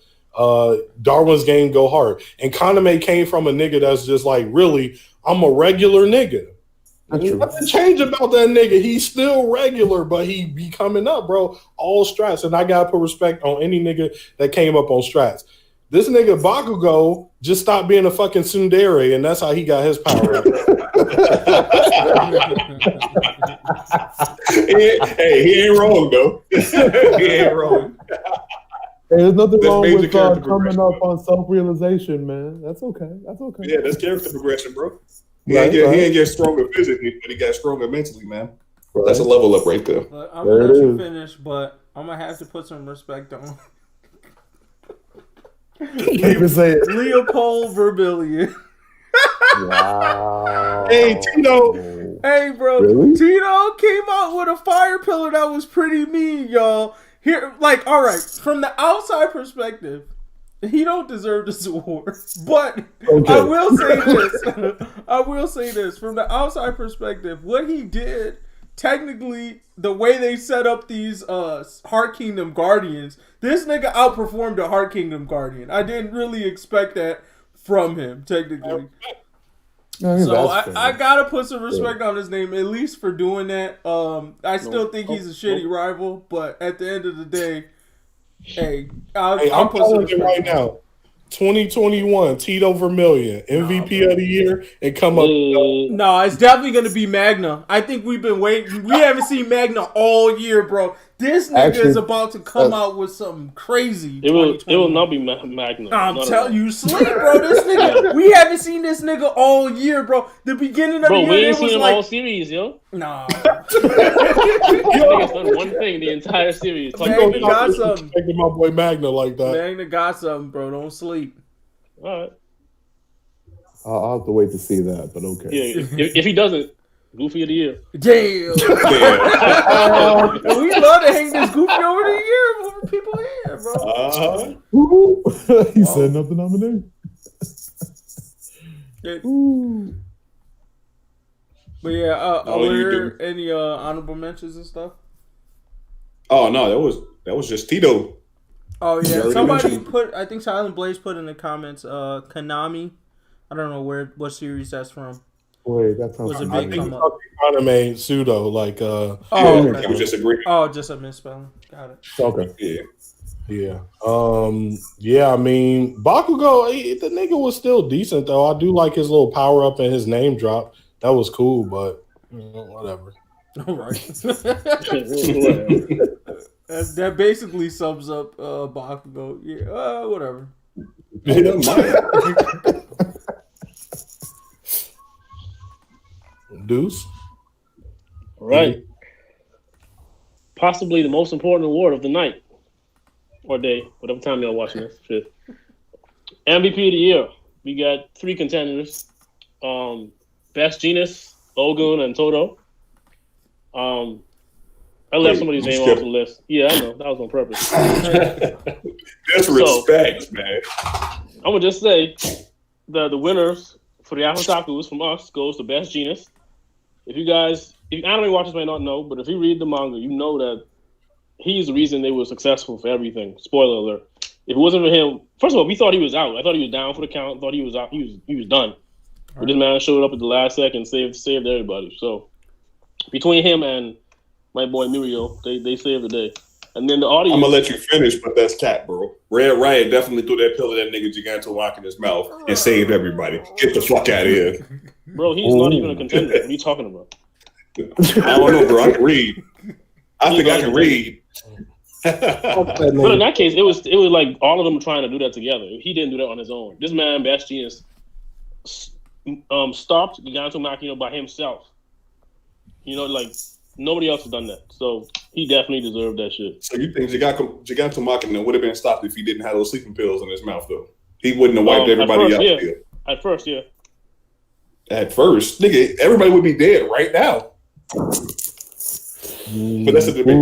Darwin's Game go hard. And Kaname came from a nigga that's just like, really, I'm a regular nigga. Nothing changed about that nigga. He's still regular, but he be coming up, bro. All strats. And I got to put respect on any nigga that came up on strats. This nigga Bakugo just stopped being a fucking tsundere, and that's how he got his power. Hey, he ain't wrong, though. He ain't wrong. Hey, there's nothing wrong with coming up on self-realization, man. That's okay. Yeah, that's character progression, bro. He ain't get stronger physically, but he got stronger mentally, man. Right. That's a level up right there. Look, I'm going to let you finish, but I'm going to have to put some respect on Leopold Verbillion. Wow. Hey, Tito. Hey, bro. Really? Tito came out with a fire pillar that was pretty mean, y'all. Here, like, all right, from the outside perspective, he don't deserve this award. But okay. I will say this. From the outside perspective, what he did, technically, the way they set up these Heart Kingdom Guardians, this nigga outperformed the Heart Kingdom Guardian. I didn't really expect that from him, technically. So I gotta put some respect on his name, at least for doing that. I still think he's a shitty rival, but at the end of the day, I'm calling it right now. 2021, Tito Vermillion, MVP of the year, and come up. No, it's definitely going to be Magna. I think we've been waiting. We haven't seen Magna all year, bro. This nigga is about to come out with something crazy. It will not be Magna. I'm telling you, sleep, bro. This nigga, we haven't seen this nigga all year, bro. The beginning of the year, we ain't seen him all series, yo. Nah. Nigga's done one thing the entire series. Magna got something. My boy Magna like that. Magna got something, bro. Don't sleep. All right. I'll have to wait to see that, but okay. Yeah, if he doesn't, Goofy of the Year. Damn. We love to hang this Goofy over the year over people here, bro. He said nothing nominated. But yeah, are there any honorable mentions and stuff? Oh no, that was just Tito. Oh yeah, somebody put. I think Silent Blaze put in the comments. Konami. I don't know what series that's from. Wait, that sounds. Was a big come up. Anime pseudo like. It was just a great. Oh, just a misspelling. Got it. Okay. Yeah. Yeah. Yeah, I mean, Bakugo, the nigga was still decent though. I do like his little power up and his name drop. That was cool, but whatever. All right. Whatever. That basically sums up Bakugo. Yeah, whatever. Deuce. All right. Possibly the most important award of the night or day, whatever time y'all watching this. Shit. MVP of the year. We got 3 contenders. Best Genius, Ogun, and Toto. I left somebody's name off the list. Yeah, I know. That was on purpose. Disrespect, man. I'm going to just say the winners for the Afrotakus from us goes to Best Genius. If you guys, if anime watchers may not know, but if you read the manga, you know that he's the reason they were successful for everything. Spoiler alert. If it wasn't for him, first of all, we thought he was out. I thought he was down for the count. Thought he was out. He was done. But this man showed up at the last second, saved everybody. So between him and my boy Mirio, they saved the day. And then the audience. I'm gonna let you finish, but that's cat, bro. Red Riot definitely threw that pill at that nigga Giganto in his mouth and saved everybody. Get the fuck out of here, bro. He's not even a contender. What are you talking about? I don't know, bro. I can read. I think I can read. But in that case, it was like all of them trying to do that together. He didn't do that on his own. This man, Best Genius, stopped Giganto Makino by himself. You know, like nobody else has done that. So he definitely deserved that shit. So you think Giganto Makino would have been stopped if he didn't have those sleeping pills in his mouth, though? He wouldn't have wiped everybody out. Yeah. At first, yeah. At first, nigga, everybody would be dead right now. But that's a debate.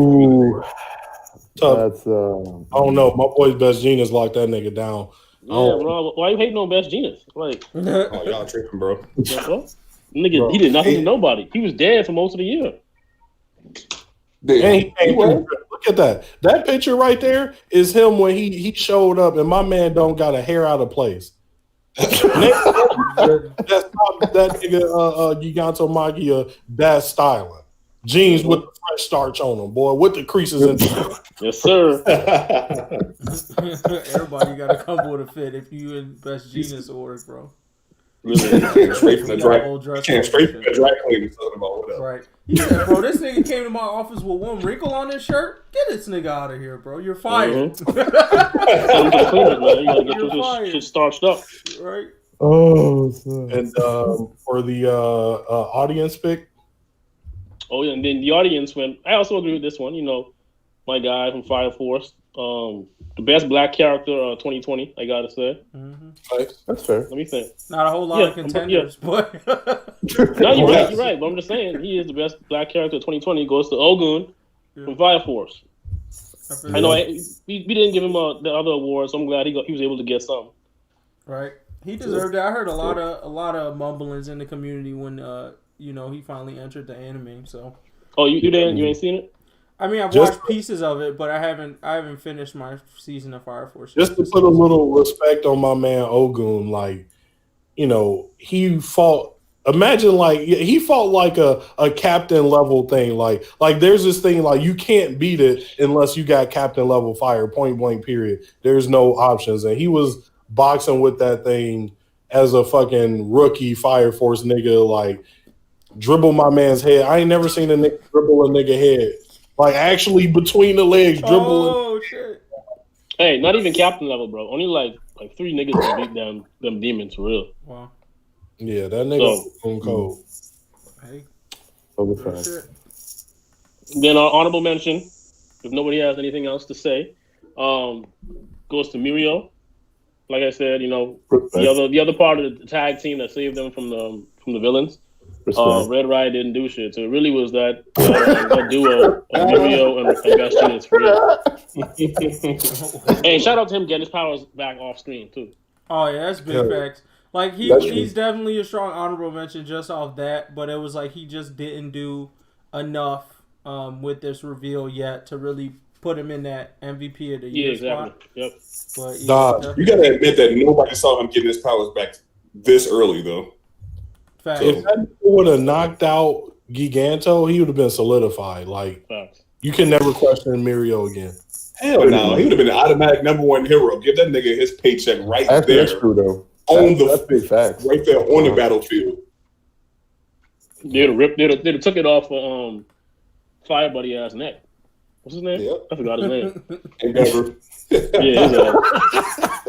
That's I don't know. My boy's Best Genius locked that nigga down. Yeah, bro. Why you hating on Best Genius? Like, oh, y'all tripping, bro. Nigga, bro, he did nothing to nobody. He was dead for most of the year. Look at that. That picture right there is him when he showed up, and my man don't got a hair out of place. That's not that nigga Giganto Magia that styling. Jeans with the fresh starch on them, boy, with the creases in them. Yes, sir. Everybody got to come with a fit if you in Best Genius order, bro. Straight from the dry cleaner talking about whatever. Right. He said, bro, this nigga came to my office with one wrinkle on his shirt. Get this nigga out of here, bro. You're fired. Come to the cleaners, man. You gotta get this shit starched up. Right. Oh, son. And for the audience pick. Oh yeah, and then the audience went. I also agree with this one. You know, my guy from Fire Force, the best black character 2020. I gotta say, That's fair. Let me think. Not a whole lot of contenders, but no, you're right. You're right. But I'm just saying, he is the best black character 2020. Goes to Ogun from Fire Force. I know we didn't give him the other award, so I'm glad he was able to get some. Right, he deserved it. I heard a lot of mumblings in the community when he finally entered the anime. So, you didn't? You ain't seen it? I mean, I've watched pieces of it, but I haven't finished my season of Fire Force. Just to put a little respect on my man Ogun, like, he fought. Imagine he fought like a captain level thing. Like there's this thing like you can't beat it unless you got captain level fire. Point blank. Period. There's no options, and he was boxing with that thing as a fucking rookie Fire Force nigga. Like dribble my man's head. I ain't never seen a nigga dribble a nigga head. Like actually between the legs, dribbling. Oh shit! Hey, not even captain level, bro. Only like 3 niggas can beat them demons for real. Wow. Yeah, that nigga on cold. Hey. Then our honorable mention, if nobody has anything else to say, goes to Mirio. Like I said, the other part of the tag team that saved them from the villains. Red Riot didn't do shit, so it really was that duo of Mirio and Best Genius for real. Hey, shout out to him getting his powers back off screen too. Oh yeah, that's big facts. Like he's definitely a strong honorable mention just off that, but it was like he just didn't do enough with this reveal yet to really put him in that MVP of the year spot. Yep. But you gotta admit that nobody saw him getting his powers back this early though. Facts. If that would have knocked out Giganto, he would have been solidified. Like you can never question Mirio again. Hell no, he would have been an automatic #1 hero. Give that nigga his paycheck right there. That's true though. That's big facts. Right there on the battlefield. They'd have took it off Fire Buddy ass neck. What's his name? Yep. I forgot his name. Endeavor. Yeah,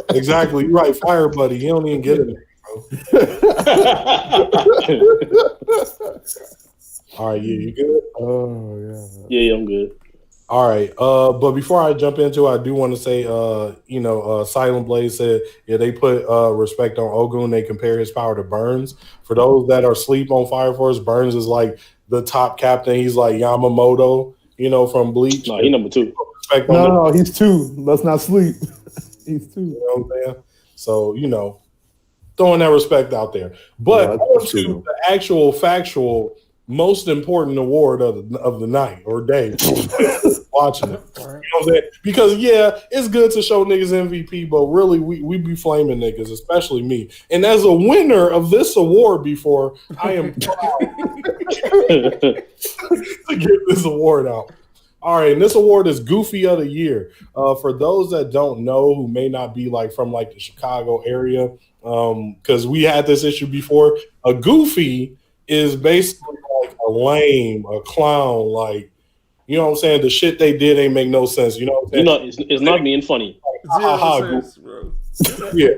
Exactly. You're right. Fire Buddy. He don't even get it, bro. All right, you good? Oh yeah, I'm good. All right. But before I jump into it, I do want to say, Silent Blaze said, they put respect on Ogun. They compare his power to Burns. For those that are asleep on Fire Force, Burns is like the top captain. He's like Yamamoto, from Bleach. No, he's number 2. No, he's 2. Let's not sleep. He's 2. You know what I'm saying? So, throwing that respect out there. But on to the actual factual most important award of the night or day. Watching it. You know what I'm saying? Because it's good to show niggas MVP, but really we be flaming niggas, especially me. And as a winner of this award before, I am proud to get this award out. All right, and this award is Goofy of the Year. For those that don't know, who may not be from the Chicago area, because we had this issue before. A Goofy is basically like a lame, a clown, you know what I'm saying? The shit they did ain't make no sense. You know what I'm saying? It's not being funny. Sense, bro. Yeah.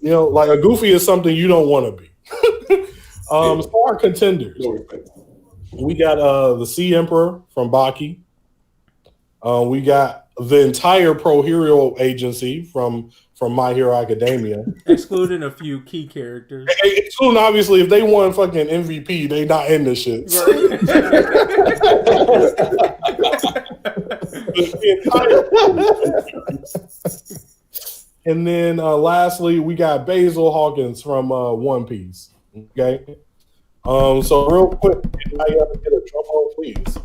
A Goofy is something you don't want to be. So our contenders. We got the Sea Emperor from Baki. We got the entire Pro Hero Agency from My Hero Academia. Excluding a few key characters. Excluding, obviously, if they won fucking MVP, they not in this shit. And then lastly, we got Basil Hawkins from One Piece. Okay. So real quick, I have to get a drum roll, please.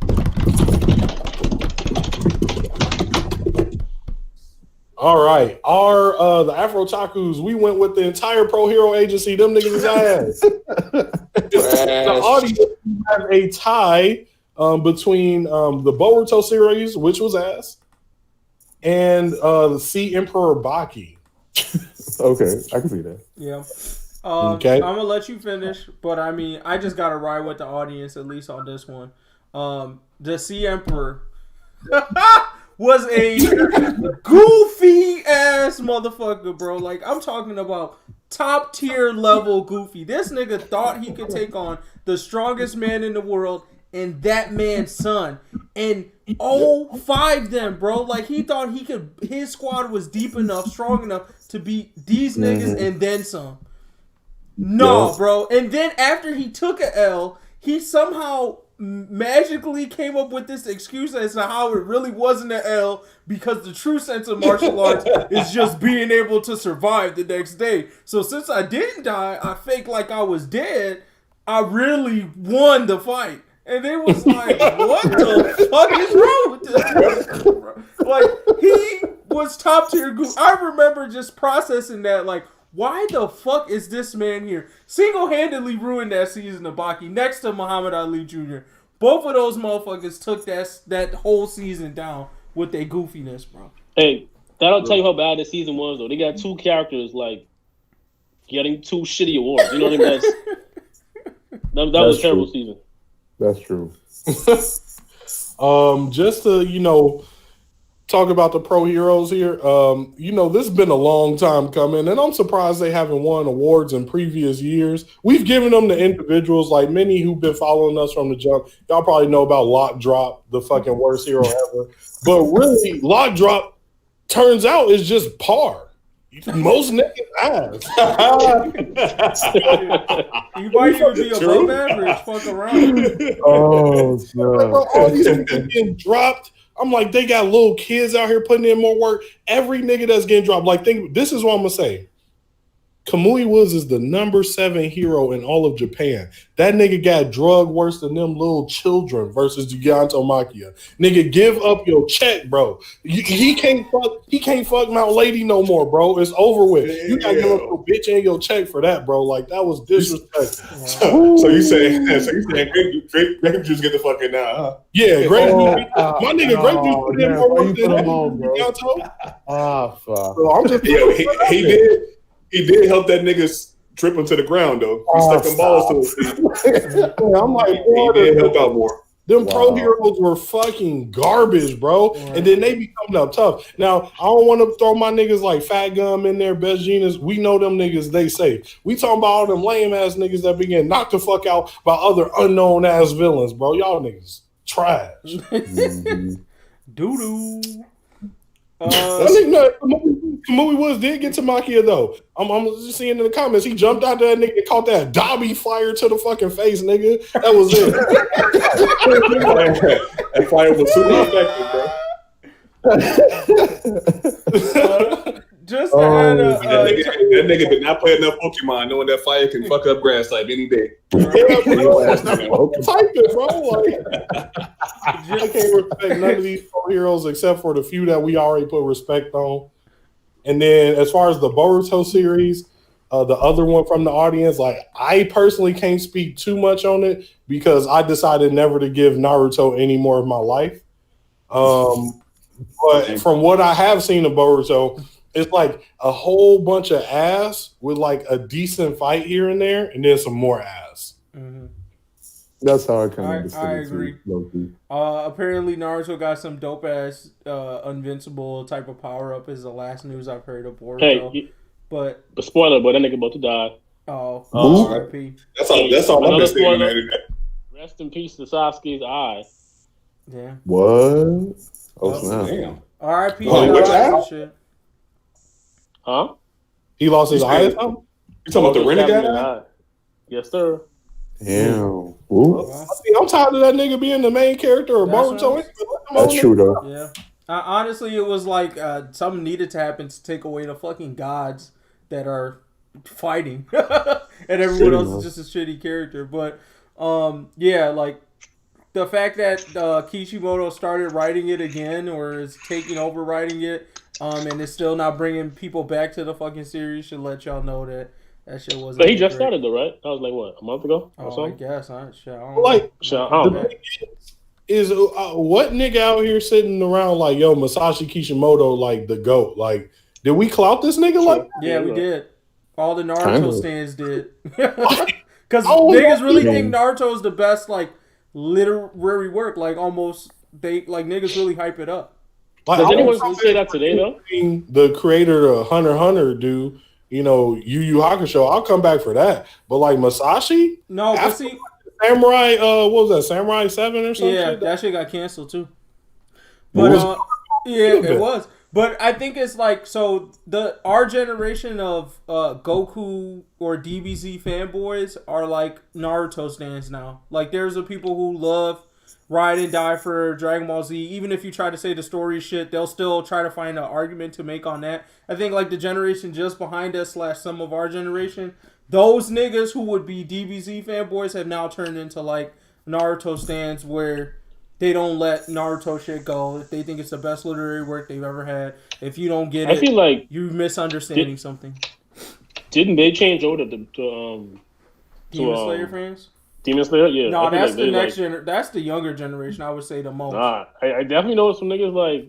All right, the Afrotakus, we went with the entire Pro Hero Agency. Them niggas is ass. The audience have a tie between the Boruto series, which was ass, and the Sea Emperor Baki. Okay, I can see that. Yeah. Okay. I'm gonna let you finish, but I just gotta ride with the audience at least on this one. The Sea Emperor was a goofy ass motherfucker, bro. I'm talking about top tier level goofy. This nigga thought he could take on the strongest man in the world and that man's son, and 5 them, bro. He thought his squad was deep enough, strong enough to beat these niggas and then some. No, bro. And then after he took a L, he somehow magically came up with this excuse as to how it really wasn't an L, because the true sense of martial arts is just being able to survive the next day. So since I didn't die, I faked like I was dead. I really won the fight. And they was like, what the fuck is wrong with this person, bro? He was top tier goof. I remember just processing that, why the fuck is this man here? Single-handedly ruined that season of Baki next to Muhammad Ali Jr. Both of those motherfuckers took that whole season down with their goofiness, bro. Hey, that'll tell you how bad this season was, though. They got 2 characters, getting 2 shitty awards. You know what I mean? That was a terrible season. That's true. Just to, talk about the pro heroes here. This has been a long time coming, and I'm surprised they haven't won awards in previous years. We've given them to individuals, like many who've been following us from the jump. Y'all probably know about Lock Drop, the fucking worst hero ever. But really, Lock Drop turns out is just par. Most niggas ass. You might even be above average. Fuck around. Oh, no. All these niggas getting dropped. I'm like, they got little kids out here putting in more work. Every nigga that's getting dropped, this is what I'm gonna say. Kamui Woods is the number 7 hero in all of Japan. That nigga got drugged worse than them little children versus Giganto Makia. Nigga, give up your check, bro. He can't fuck Mount Lady no more, bro. It's over with. You gotta give up your bitch and your check for that, bro. Like that was disrespectful. So you saying grape juice get the fuck in now, huh? Yeah, grape juice. My nigga grape juice put in more work than Giganto. Fuck. So I'm just He did help that nigga trip him to the ground though. He stuck them balls to his feet. I'm like, he did help out more. Them pro heroes were fucking garbage, bro. And then they be coming up tough. Now, I don't want to throw my niggas like Fat Gum in there, Best Genius. We know them niggas, they say. We talking about all them lame ass niggas that be getting knocked the fuck out by other unknown ass villains, bro. Y'all niggas trash. Doo-doo. Kamui Woods did get to Makia though. I'm just seeing in the comments. He jumped out to that nigga and caught that Dobby fire to the fucking face, nigga. That was it. That fire was super effective, bro. Just to add that nigga did not play enough Pokemon, knowing that fire can fuck up grass type any day. Type it, bro. Like, I can't respect none of these pro heroes except for the few that we already put respect on. And then as far as the Boruto series, the other one from the audience, like I personally can't speak too much on it because I decided never to give Naruto any more of my life. But from what I have seen of Boruto, it's like a whole bunch of ass with like a decent fight here and there, and then some more ass. Mm-hmm. That's how I kind of I agree. Apparently, Naruto got some dope ass invincible type of power up. Is the last news I've heard of Boruto. Hey, but spoiler, but that nigga about to die. R.I.P. That's all I'm just saying. Rest in peace to Sasuke's eye. Yeah. What? Oh snap! Damn. R.I.P. Which eye? Huh? He lost his eye or something? You talking about the renegade eye? Yes, sir. Damn. I'm tired of that nigga being the main character of Boruto. That's true though. Yeah. Honestly, it was like something needed to happen to take away the fucking gods that are fighting, and everyone else is just a shitty character. But yeah, like the fact that Kishimoto started writing it again, or is taking over writing it, and is still not bringing people back to the fucking series should let y'all know that shit wasn't. But he just started though, right? That was like what, a month ago? I guess. I don't like, know. Is what nigga out here sitting around like, yo, Masashi Kishimoto, like the GOAT? Like, did we clout this nigga? Like, yeah, we did. All the Naruto stands did. Because niggas really think Naruto is the best, like, literary work. Like, almost, niggas really hype it up. Like, does anyone say that today, though? The creator of Hunter x Hunter do, Yu Yu Hakusho, I'll come back for that. But, like, Masashi? No, but see... Samurai, what was that? Samurai 7 or something? Yeah, that shit got canceled too. But it was. But I think it's like, so our generation of Goku or DBZ fanboys are like Naruto stans now. Like there's the people who love ride and die for Dragon Ball Z. Even if you try to say the story shit, they'll still try to find an argument to make on that. I think like the generation just behind us / some of our generation, those niggas who would be DBZ fanboys have now turned into like Naruto stans where they don't let Naruto shit go. If they think it's the best literary work they've ever had, if you don't get it, I feel like you're misunderstanding something. Didn't they change over to Demon Slayer fans? Demon Slayer, yeah. No, that's like the next generation. That's the younger generation. I would say the most. Nah, I definitely know some niggas like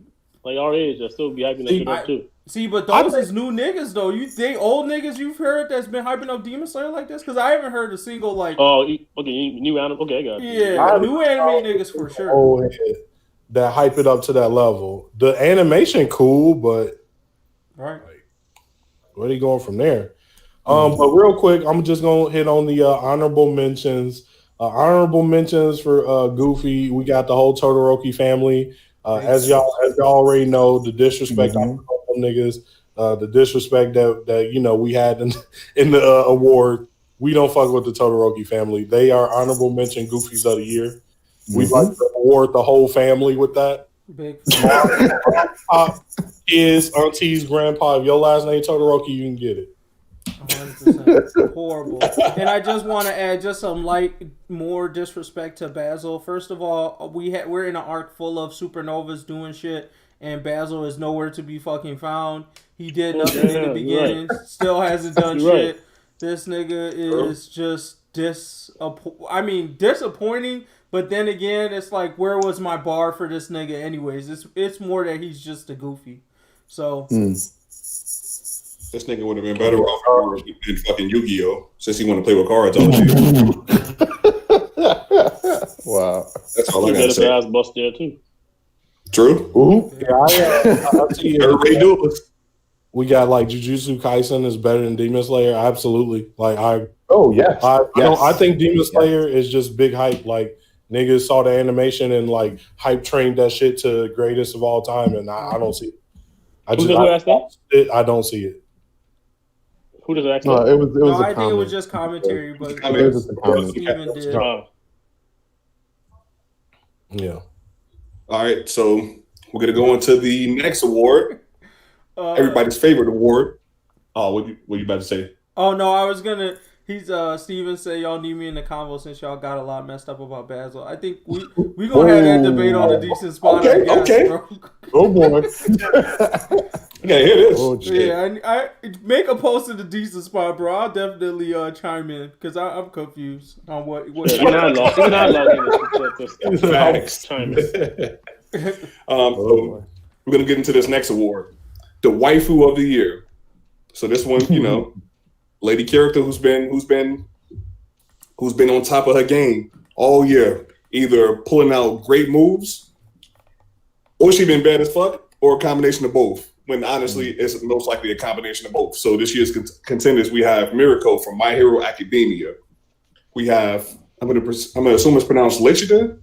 our age that still be hyping that shit up too. See, but those is new niggas though. They old niggas you've heard that's been hyping up Demon Slayer like this? Because I haven't heard a single like. Oh, okay, new anime. Okay, I got you. Yeah, new anime niggas for sure. That hype it up to that level. The animation cool, but right. Where are you going from there? But real quick, I'm just gonna hit on the honorable mentions. Honorable mentions for Goofy. We got the whole Todoroki family. As y'all already know, the disrespect on them niggas, the disrespect that we had in the award. We don't fuck with the Todoroki family. They are honorable mention Goofies of the year. We'd like to award the whole family with that. Big is auntie's grandpa. If your last name Todoroki, you can get it. 100% horrible. And I just want to add just some more disrespect to Basil. First of all, we're in an arc full of supernovas doing shit, and Basil is nowhere to be fucking found. He did nothing in the beginning, still hasn't done shit. This nigga is just disappointing. But then again, it's like, where was my bar for this nigga anyways? It's more that he's just a goofy. So this nigga would have been better off in fucking Yu-Gi-Oh! Since he want to play with cards all day. Wow. That's all I gotta say. Ass bust there too. True. Ooh. Yeah, I see Everybody do it. We got like Jujutsu Kaisen is better than Demon Slayer. Absolutely. Like I think Demon Slayer is just big hype. Like niggas saw the animation and like hype trained that shit to greatest of all time, and I don't see it. I don't see it. Who does that? No, it was. I think it was just commentary, but it was just a comment. Steven did. Yeah. All right, so we're gonna go into the next award. Everybody's favorite award. Oh, what you about to say? Oh no, I was gonna. Steven said y'all need me in the convo since y'all got a lot messed up about Basil. I think we gonna have that debate on a decent spot. Okay. Bro. Oh boy. Okay, here it is. Oh, yeah, I make a post in the decent spot, bro. I'll definitely chime in because I'm confused on what. You're not logging. Facts. Chime in. So we're gonna get into this next award, the waifu of the year. So this one, lady character who's been on top of her game all year, either pulling out great moves, or she been bad as fuck, or a combination of both. When honestly, it's most likely a combination of both. So this year's contenders, we have Mirako from My Hero Academia. We have I'm gonna assume it's pronounced Lechida.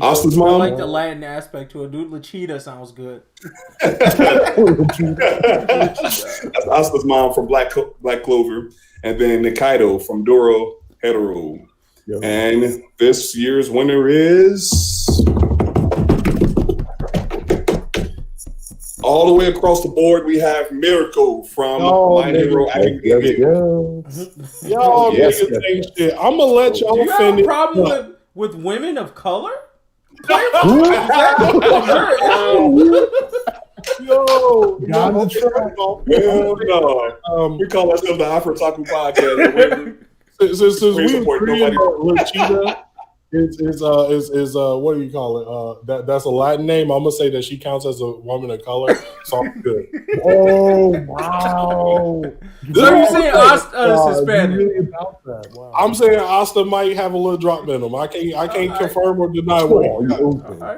Asta's mom. I like the Latin aspect to it, dude. Lechida sounds good. That's Asta's mom from Black Clover, and then Nikaido from Doro Hetero. Yep. And this year's winner is all the way across the board. We have Mirako from My Hero Academia. Y'all niggas ain't shit. I'm gonna let y'all finish. Do you have a problem with women of color? Yo, we call ourselves the Afrotaku podcast. Since we agree on Lechida is what do you call it? That's a Latin name. I'm gonna say that she counts as a woman of color, so I'm good. Oh wow! So you're saying Asta is Hispanic? Really about that. Wow. I'm saying Asta might have a little drop in them. I can't confirm or deny what. You know what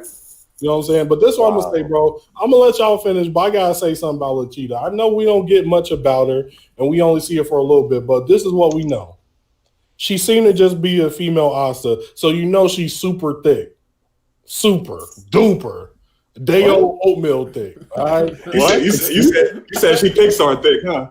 I'm saying? But this one I'm gonna say, bro. I'm gonna let y'all finish, but I gotta say something about Lechida. I know we don't get much about her, and we only see her for a little bit, but this is what we know. She seemed to just be a female Asta, so she's super thick, super duper, day old oatmeal thick. All right, you said she Pixar thick, huh?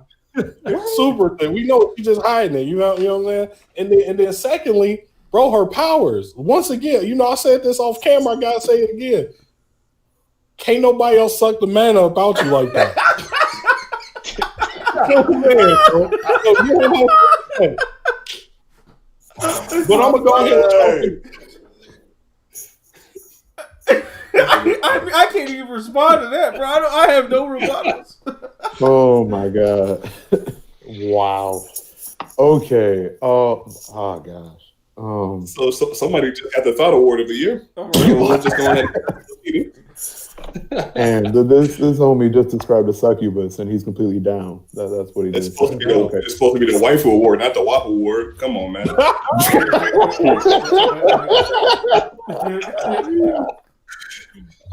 Super thick. We know she's just hiding it. You know what I'm saying? And then secondly, bro, her powers. Once again, I said this off camera. I gotta say it again. Can't nobody else suck the mana about you like that. But I'm gonna go ahead and I can't even respond to that, bro. I have no rebuttals. Oh my god! Wow. Okay. Oh gosh. So somebody just got the Thought Award of the year. We'll just go ahead. And this homie just described a succubus, and he's completely down. That's what he did. It's supposed to be the waifu award, not the WAP award. Come on, man.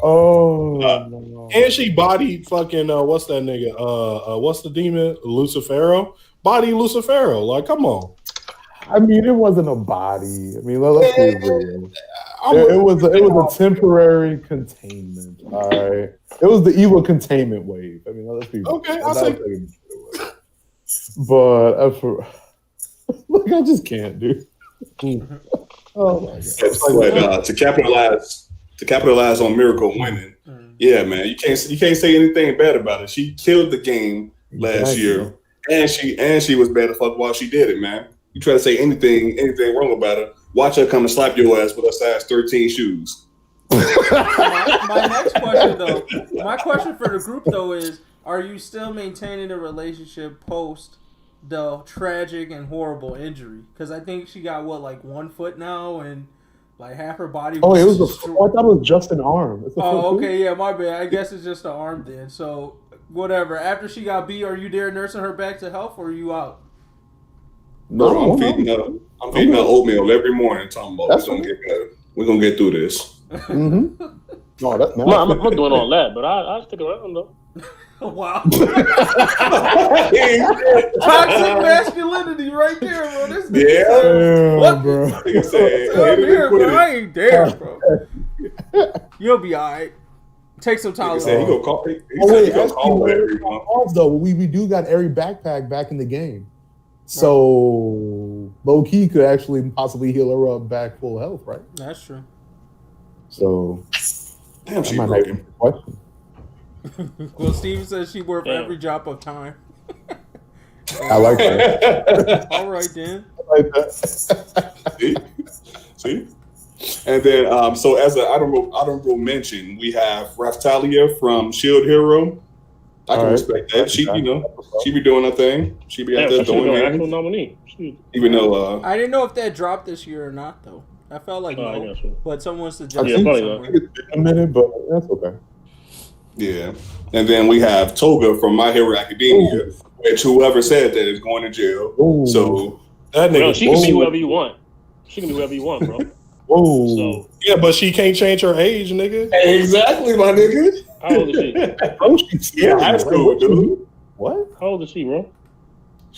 No. And she bodied fucking what's that nigga? What's the demon? Lucifero? Body Lucifero. Like, come on. I mean, it wasn't a body. I mean, let's be real. It was a temporary containment. All right, it was the evil containment wave. I mean, let's be real. Okay, I'll say. But look, I just can't do. Oh my god! To capitalize on Mirako winning, yeah, man, you can't say anything bad about it. She killed the game last year, And she was bad as fuck while she did it, man. You try to say anything wrong about her, watch her come and slap your ass with her size 13 shoes. My next question, though, my question for the group, though, is: are you still maintaining a relationship post the tragic and horrible injury? Because I think she got like 1 foot now, and like half her body. Oh, it was I thought it was just an arm. Oh, okay, yeah, my bad. I guess it's just an arm then. So whatever. After she got beat, are you there nursing her back to health, or are you out? No, I'm feeding her oatmeal every morning. Talking about we're gonna get through this. Mm-hmm. No, that's not. I'm not doing all that, but I stick around though. Wow. Toxic masculinity right there, bro. This what? Bro. I'm here, bro. I ain't there, bro. You'll be all right. Take some time. He gonna call. Though we do got every backpack back in the game, so low key could actually possibly heal her up back full health, right? That's true. So, damn, she broken. Well, Steven says she worth every drop of time. I like that. All right, then. I like that. See? And then, so as an honorable mention, we have Raftalia from Shield Hero. I can respect that. She, she be doing her thing. She be out there doing her actual nominee. Even though I didn't know if that dropped this year or not, though. I felt like no, but someone suggested it's been a minute, but that's okay. Yeah, and then we have Toga from My Hero Academia, which whoever said that is going to jail. Ooh. So that nigga, she can be whoever you want. She can be whoever you want, bro. Whoa. So yeah, but she can't change her age, nigga. Exactly, my nigga. How old is she? High school, dude. What? How old is she, bro?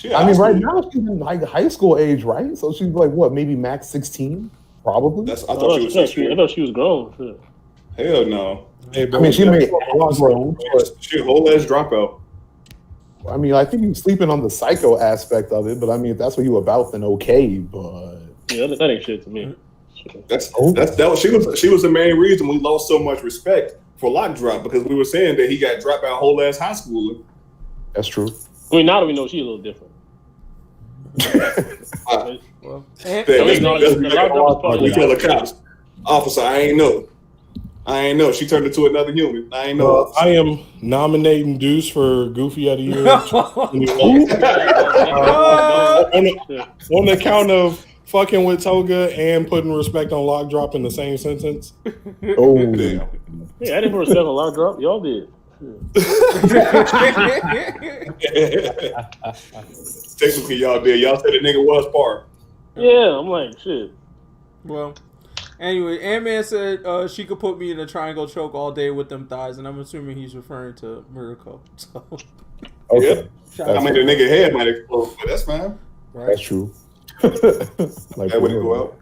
Right now she's in high school age, right? So she's like what, maybe max 16, probably. I thought she was 16. I thought she was grown. Shit. Hell no. Hey, bro, I mean, she made a lot grown, but she a whole ass dropout. I mean, I think you're sleeping on the psycho aspect of it, but I mean, if that's what you about, then okay. But yeah, that ain't shit to me. She was the main reason we lost so much respect for Lock Drop, because we were saying that he got dropped out whole ass high schooler. That's true. I mean, now that we know she's a little different. Well, we tell the cops, officer, I ain't know. She turned into another human. I ain't know. I am nominating Deuce for Goofy of the Year. On the count of fucking with Toga and putting respect on Lock Drop in the same sentence. Oh, damn. Yeah, I didn't put respect on Lock Drop. Y'all did. Technically, y'all did. Y'all said the nigga was par. Yeah, I'm like, shit. Well, anyway, Ant-Man said she could put me in a triangle choke all day with them thighs, and I'm assuming he's referring to Miracle. So, okay. I mean, the nigga head might explode, but that's fine. Right? That's true. Like, that wouldn't go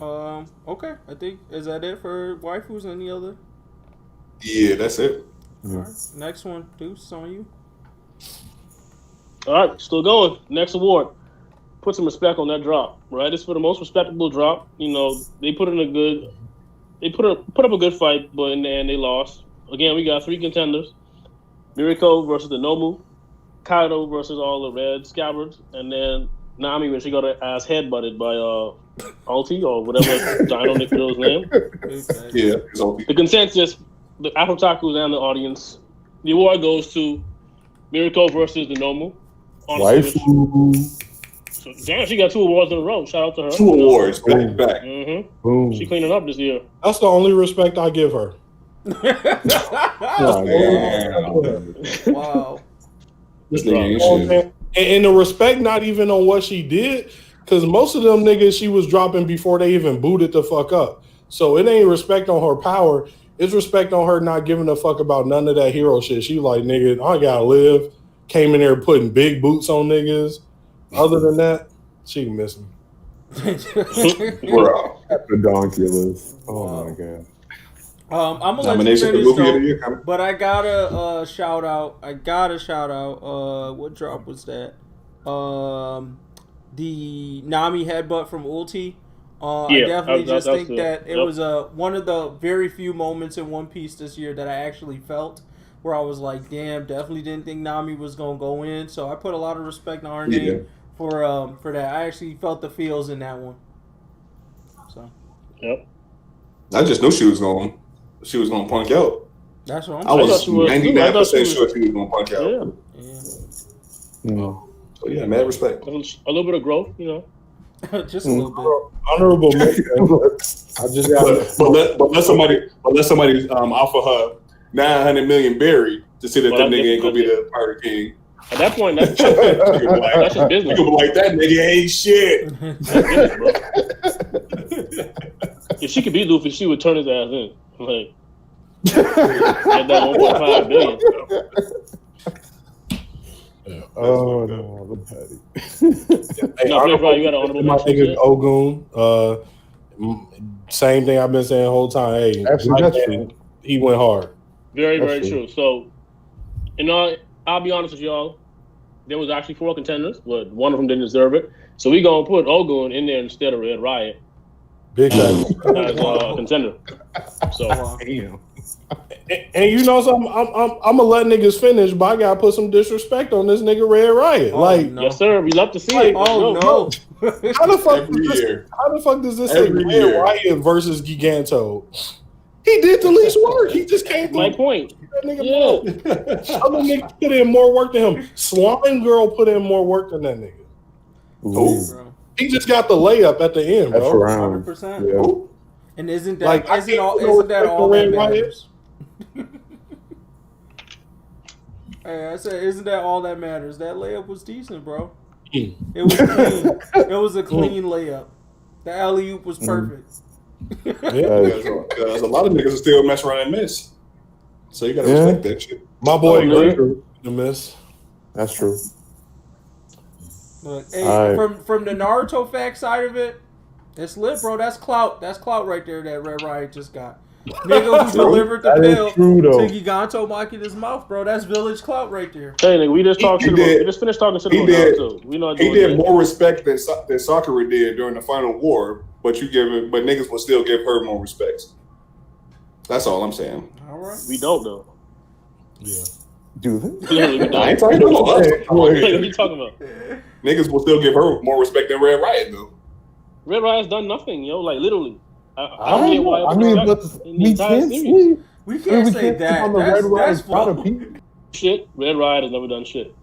out. Okay. I think, is that it for waifus? Any other? Yeah, that's it. All right. Next one, Deuce, on you. All right, still going. Next award. Put some respect on that drop, right? It's for the most respectable drop. You know, they put up a good fight, but in the end they lost. Again, we got 3 contenders: Miriko versus the Nomu, Kaido versus all the red scabbards, and then Nami when she got her ass headbutted by Ulti or whatever Dino Nick girl's name. Yeah, it's Ulti. The consensus, the Afrotakus and the audience, the award goes to Miriko versus the Nomu. Waifu. So, damn, she got 2 awards in a row. Shout out to her. 2 awards back to back. Mm-hmm. Boom. She cleaning up this year. That's the only respect I give her. Wow. This nigga ain't shit. And the respect not even on what she did, because most of them niggas she was dropping before they even booted the fuck up. So it ain't respect on her power. It's respect on her not giving a fuck about none of that hero shit. She like, nigga, I gotta live. Came in there putting big boots on niggas. Other than that, she can miss me. Bro. Ridiculous. Oh my god. I'm gonna let you finish though, but I gotta shout out. What drop was that? The Nami headbutt from Ulti. I definitely think that it was one of the very few moments in One Piece this year that I actually felt where I was like, damn, definitely didn't think Nami was gonna go in. So I put a lot of respect on her name for that. I actually felt the feels in that one. So. Yep. I just knew she was going to punk out. That's what I was 99% sure she was going to punk out. Yeah. So yeah, mad respect. A little bit of growth, you know. Just a little bit. Honorable mention. I just got. But let somebody offer her 900 million berry to see that nigga ain't gonna be the pirate king. At that point, that's just business. You like that nigga ain't shit. If she could beat Luffy, she would turn his ass in. Like, get that 1.5 billion. Oh no, the petty. No, you got an honorable my mention. nigga Ogun. Same thing I've been saying the whole time. Hey, Actually, that's true. He went hard. Very, That's very true. So, I'll be honest with y'all. There was actually 4 contenders, but one of them didn't deserve it. So we gonna put Ogun in there instead of Red Riot Big time. as a contender. So, Damn. And you know something, I'm gonna let niggas finish, but I gotta put some disrespect on this nigga Red Riot. No. yes, sir. We love to see it. Oh no! How the fuck does this say Every Red year. Riot versus Giganto? He did the least work. He just came through. My point. That nigga Yeah. Other niggas put in more work than him. Slime Girl put in more work than that nigga. Ooh, He just got the layup at the end, that's bro. round. 100%. Yeah. And isn't that Like, I isn't can't all know isn't that what all Red that Riot- matters? Hey, I said, isn't that all that matters? That layup was decent, bro. It was clean. It was a clean layup. The alley oop was perfect. Because a lot of niggas still mess around and miss. So you gotta respect that shit. My boy, really? the miss. That's true. Look, hey, Alright. from the Naruto fact side of it, it's lit, bro. That's clout. That's clout right there that Red Riot just got. Nigga who delivered the That is pill true, though. to Giganto Makida's mouth, bro. That's village clout right there. Hey, nigga, we just talked He to did. We just finished talking to He the did. Naruto. We not He doing did that. more respect than Sakura did during the final war, but niggas will still give her more respect. That's all I'm saying. All right. We don't though. Yeah. Do they? Literally, we I don't. ain't talking about us. Like, what are you talking about? Niggas will still give her more respect than Red Riot do. Red Riot's done nothing, yo. Like literally. I I don't don't get why. know. I mean, but we can't sleep. We can't say that. On the That's Red Riot full. of people. Shit. Red Riot has never done shit.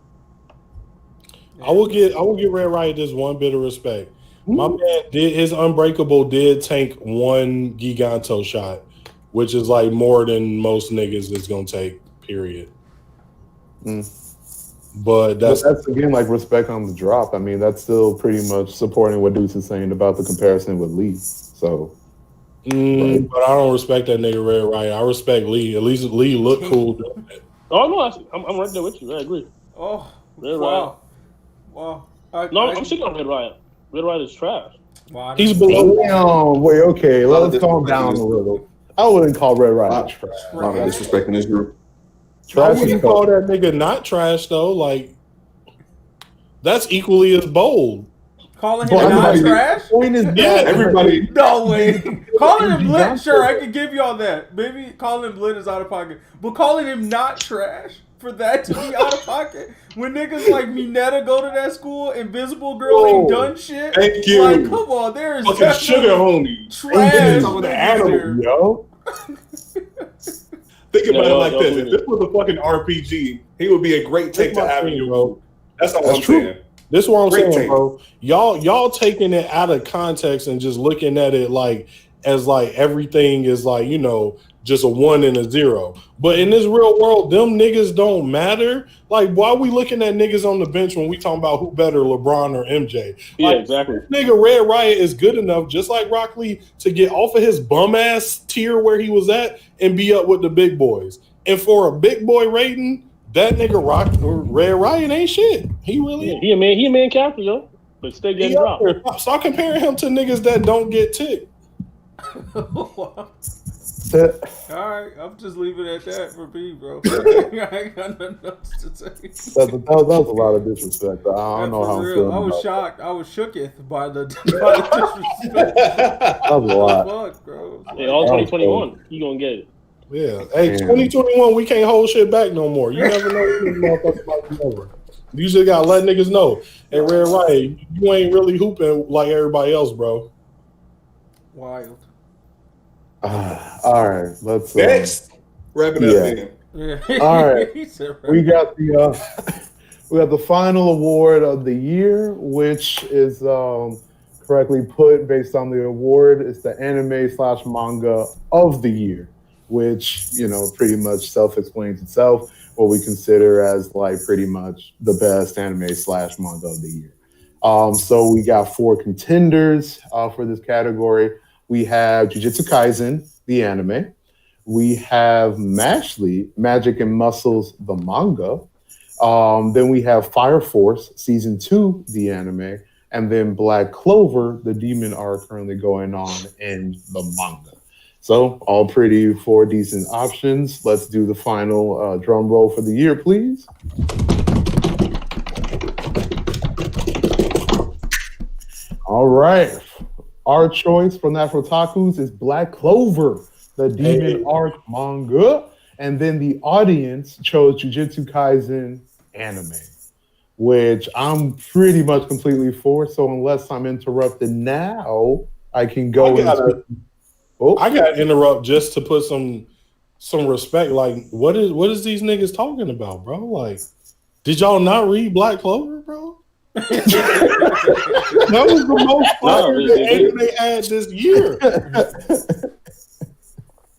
I will give Red Riot this one bit of respect. My man did his Unbreakable did tank one Giganto shot, which is like more than most niggas is gonna take. Period. But that's again like respect on the drop. I mean, that's still pretty much supporting what Deuce is saying about the comparison with Lee. So, but I don't respect that nigga Red Riot. I respect Lee. At least Lee look cool doing that. Oh no, I'm right there with you. I agree. Oh, Red wow. Wow. I'm sitting on Red Riot. Red Riot is trash. Wow, He's below. damn, wait, okay, let's calm down a little. I wouldn't call Red Riot trash. A lot of disrespect in this group. I Trash wouldn't is call that nigga not trash though. Like that's equally as bold. Calling him But not everybody- trash? Point is Yeah, everybody. No way. Calling him lit, Giganto. sure, I can give y'all that. Maybe calling him lit is out of pocket. But calling him not trash for that to be out of pocket when niggas like Mineta go to that school, Invisible Girl ain't done shit. Thank you. Like, come on, there is Fucking definitely sugar homie. trash. Some of the niggas animal, there. Yo, Think about Yeah, it like don't this. do If that. this was a fucking RPG, he would be a great take to That's my have in thing, your bro. group. That's all That's I'm true. saying. This is what I'm Great saying, take. bro. Y'all taking it out of context and just looking at it like as like everything is like, you know, just a 1 and a 0. But in this real world, them niggas don't matter. Like, why are we looking at niggas on the bench when we talking about who better, LeBron or MJ? Yeah, Like, exactly. nigga Red Riot is good enough, just like Rock Lee, to get off of his bum ass tier where he was at and be up with the big boys. And for a big boy rating, that nigga Red Riot ain't shit. He really Yeah, he a main character, yo. But still he getting up dropped. there. Stop comparing him to niggas that don't get ticked. Alright, I'm just leaving it at that for me, bro. I ain't got nothing else to say. that was a lot of disrespect. I don't know For how I'm real, feeling. I was about shocked. I was shooketh by the disrespect. that. That was a lot. Fuck, bro. Hey, all 2021, you gonna get it. Yeah. Hey, 2021, we can't hold shit back no more. You never know when this motherfucker might be over. You just gotta let niggas know. Hey, Red Riot, you ain't really hooping like everybody else, bro. Wild. All right, let's Next, wrap it up then. Yeah. All right, we got the final award of the year, which is correctly put based on the award. It's the anime/manga of the year, which pretty much self-explains itself. What we consider as like pretty much the best anime/manga of the year. So we got 4 contenders for this category. We have Jujutsu Kaisen, the anime. We have Mashley, Magic and Muscles, the manga. Then we have Fire Force, Season 2, the anime. And then Black Clover, the demon arc currently going on in the manga. So all pretty 4 decent options. Let's do the final drum roll for the year, please. All right. Our choice from the Afrotakus is Black Clover, the demon arc manga. And then the audience chose Jujutsu Kaisen anime, which I'm pretty much completely for. So unless I'm interrupted now, I can go. I got to interrupt just to put some respect. Like, what is these niggas talking about, bro? Like, did y'all not read Black Clover, bro? That was the most fire they had this year.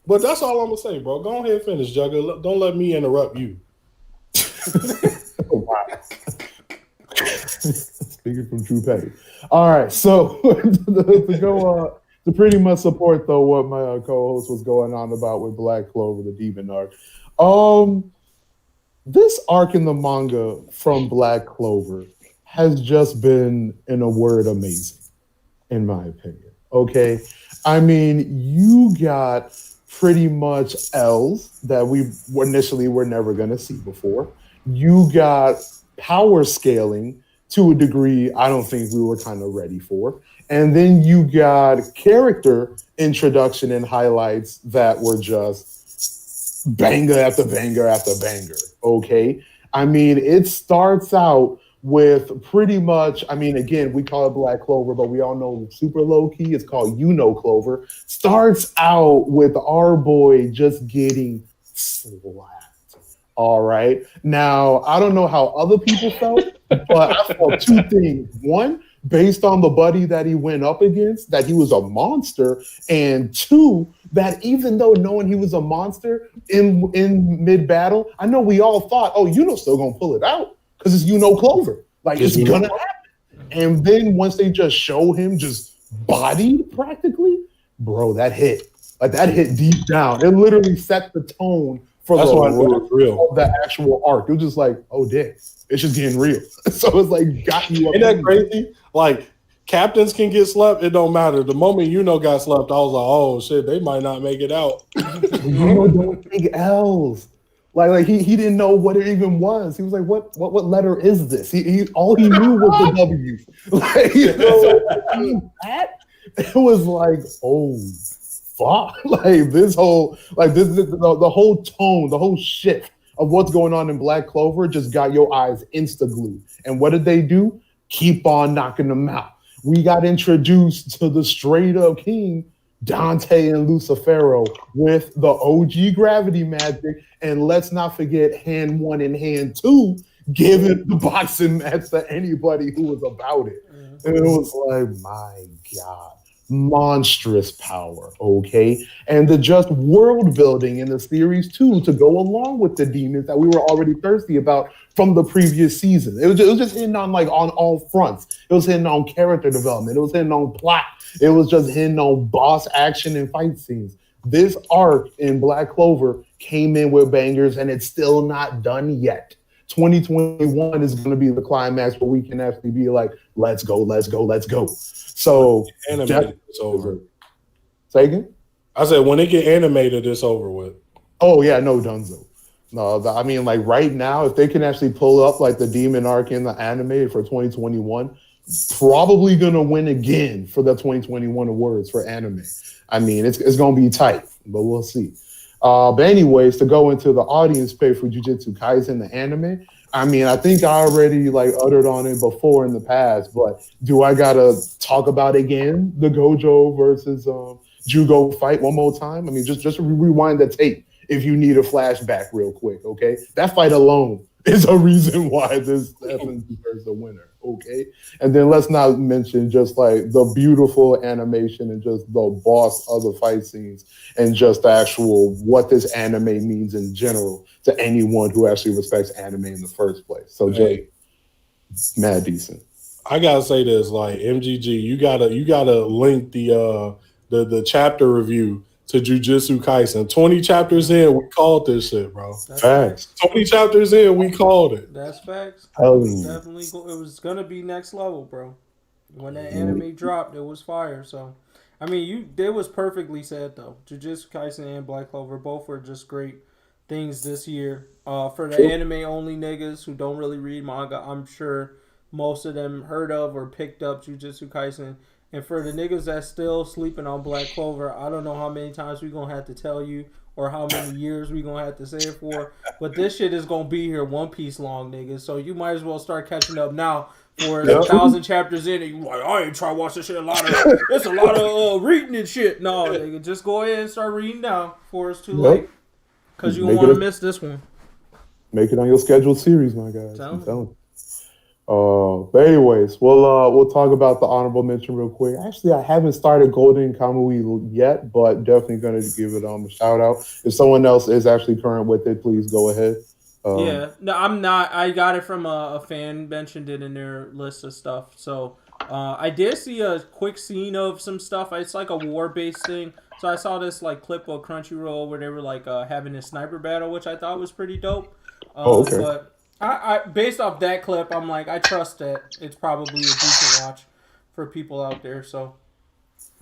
But that's all I'm gonna say, bro. Go ahead and finish, Jugga. Don't let me interrupt you. Oh, wow. Speaking from True Petty. All right, so to pretty much support though what my co-host was going on about with Black Clover, the demon arc. This arc in the manga from Black Clover has just been, in a word, amazing, in my opinion. Okay, I mean, you got pretty much L's that we initially were never going to see before. You got power scaling to a degree I don't think we were kind of ready for. And then you got character introduction and highlights that were just banger after banger after banger. Okay, I mean, it starts out with pretty much, I mean, again, we call it Black Clover, but we all know super low key, it's called Clover. Starts out with our boy just getting slapped. All right. Now, I don't know how other people felt, but I felt 2 things. 1, based on the buddy that he went up against, that he was a monster. And 2, that even though knowing he was a monster in mid-battle, I know we all thought, oh, still going to pull it out. Because it's Clover. Like, it's going to happen. And then once they just show him just bodied practically, bro, that hit. Like, that hit deep down. It literally set the tone for the actual arc. It was just like, oh, damn. It's just getting real. So it's like, got you up. Isn't that crazy? Like, captains can get slept. It don't matter. The moment got slept, I was like, oh, shit, they might not make it out. Don't take L's. Like he didn't know what it even was. He was like, what letter is this? He all he knew was the W. Like, that it was like, oh fuck. Like this whole the whole tone, the whole shift of what's going on in Black Clover just got your eyes insta-glued. And what did they do? Keep on knocking them out. We got introduced to the straight up king, Dante and Lucifero, with the OG gravity magic. And let's not forget hand 1 and hand 2, giving the boxing match to anybody who was about it. And it was like, my God, monstrous power, okay? And the just world building in the series too, to go along with the demons that we were already thirsty about from the previous season. It was just hitting on all fronts. It was hitting on character development. It was hitting on plot. It was just hitting on boss action and fight scenes. This arc in Black Clover came in with bangers, and it's still not done yet. 2021 is going to be the climax where we can actually be like, let's go. So animated, it's over. Say again? I said when it get animated, it's over with. Oh yeah, no Dunzo. No, I mean, like right now, if they can actually pull up like the demon arc in the anime for 2021, probably gonna win again for the 2021 awards for anime. I mean, it's gonna be tight, but we'll see. But anyways, to go into the audience pay for Jujutsu Kaisen, the anime, I mean, I think I already like uttered on it before in the past, but do I gotta talk about again the Gojo versus Jugo fight one more time? I mean, just rewind the tape if you need a flashback real quick, okay? That fight alone is a reason why this definitely deserves a winner, okay? And then let's not mention just like the beautiful animation and just the boss of the fight scenes and just the actual what this anime means in general to anyone who actually respects anime in the first place. So Jay, mad decent. I gotta say this, like MGG, you gotta link the chapter review to Jujutsu Kaisen. 20 chapters in, we called this shit, bro. That's Facts. 20 chapters in, we called it. That's facts. Yeah. It was gonna be next level, bro. When that anime dropped, it was fire. So, I mean, it was perfectly said though. Jujutsu Kaisen and Black Clover both were just great things this year. For the anime only niggas who don't really read manga, I'm sure most of them heard of or picked up Jujutsu Kaisen. And for the niggas that's still sleeping on Black Clover, I don't know how many times we gonna have to tell you or how many years we gonna have to say it for. But this shit is gonna be here One Piece long, niggas. So you might as well start catching up now. For 1,000 chapters in, and you like, I ain't trying to watch this shit. It's a lot of reading and shit. No, nigga, just go ahead and start reading now before it's too late. Because you don't want to miss this one. Make it on your scheduled series, my guys. I'm telling you. But anyways, we'll talk about the honorable mention real quick. Actually, I haven't started Golden Kamui yet, but definitely going to give it a shout out. If someone else is actually current with it, please go ahead. Yeah, no, I'm not. I got it from a fan mentioned it in their list of stuff. So I did see a quick scene of some stuff. It's like a war-based thing. So I saw this like clip of Crunchyroll where they were like having a sniper battle, which I thought was pretty dope. Okay. But I based off that clip, I'm like, I trust that it's probably a decent watch for people out there. So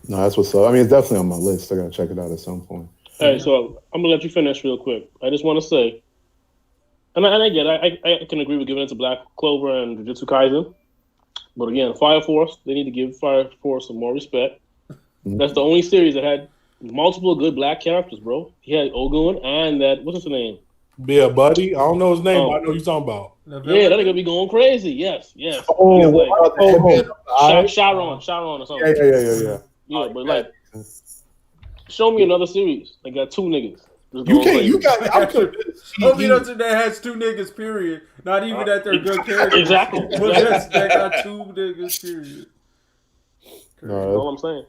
no, that's what's up. I mean, it's definitely on my list. I gotta check it out at some point. Hey, so I'm gonna let you finish real quick. I just want to say, and I get it. I can agree with giving it to Black Clover and Jujutsu Kaisen, but again, Fire Force, they need to give Fire Force some more respect. Mm-hmm. That's the only series that had multiple good black characters, bro. He had Ogun and that what's his name? Yeah, buddy. I don't know his name, but I know you're talking about. Yeah, that nigga be going crazy. Yes. Oh, like, Sharon or something. Yeah. Yeah, but like, show me another series. They got two niggas. You can't. You got. Hope you don't think that has two niggas. Period. Not even that they're good characters. Exactly. But yes, they got two niggas. Period. That's all I'm saying.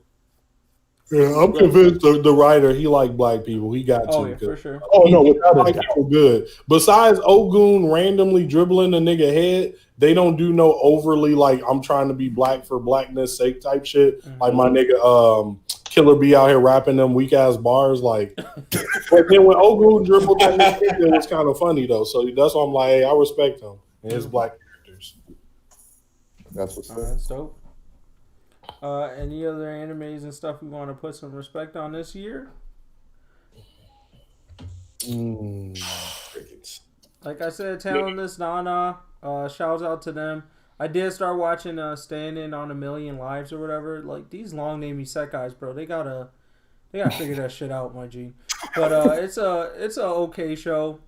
Yeah, I'm convinced the writer, he like black people. He got to. Yeah, for sure. Oh, no, without a doubt. Good. Besides Ogun randomly dribbling a nigga head, they don't do no overly, like, I'm trying to be black for blackness sake type shit. Mm-hmm. Like my nigga Killer be out here rapping them weak-ass bars. Like, but then when Ogun dribbled that nigga, it was kind of funny, though. So that's why I'm like, hey, I respect him and his black characters. That's what's up. That's dope. Any other animes and stuff we want to put some respect on this year? Like I said, Talentless Nana, shouts out to them. I did start watching Standing on a Million Lives or whatever. Like these long name isekais, bro. They gotta figure that shit out, my G. But it's a okay show.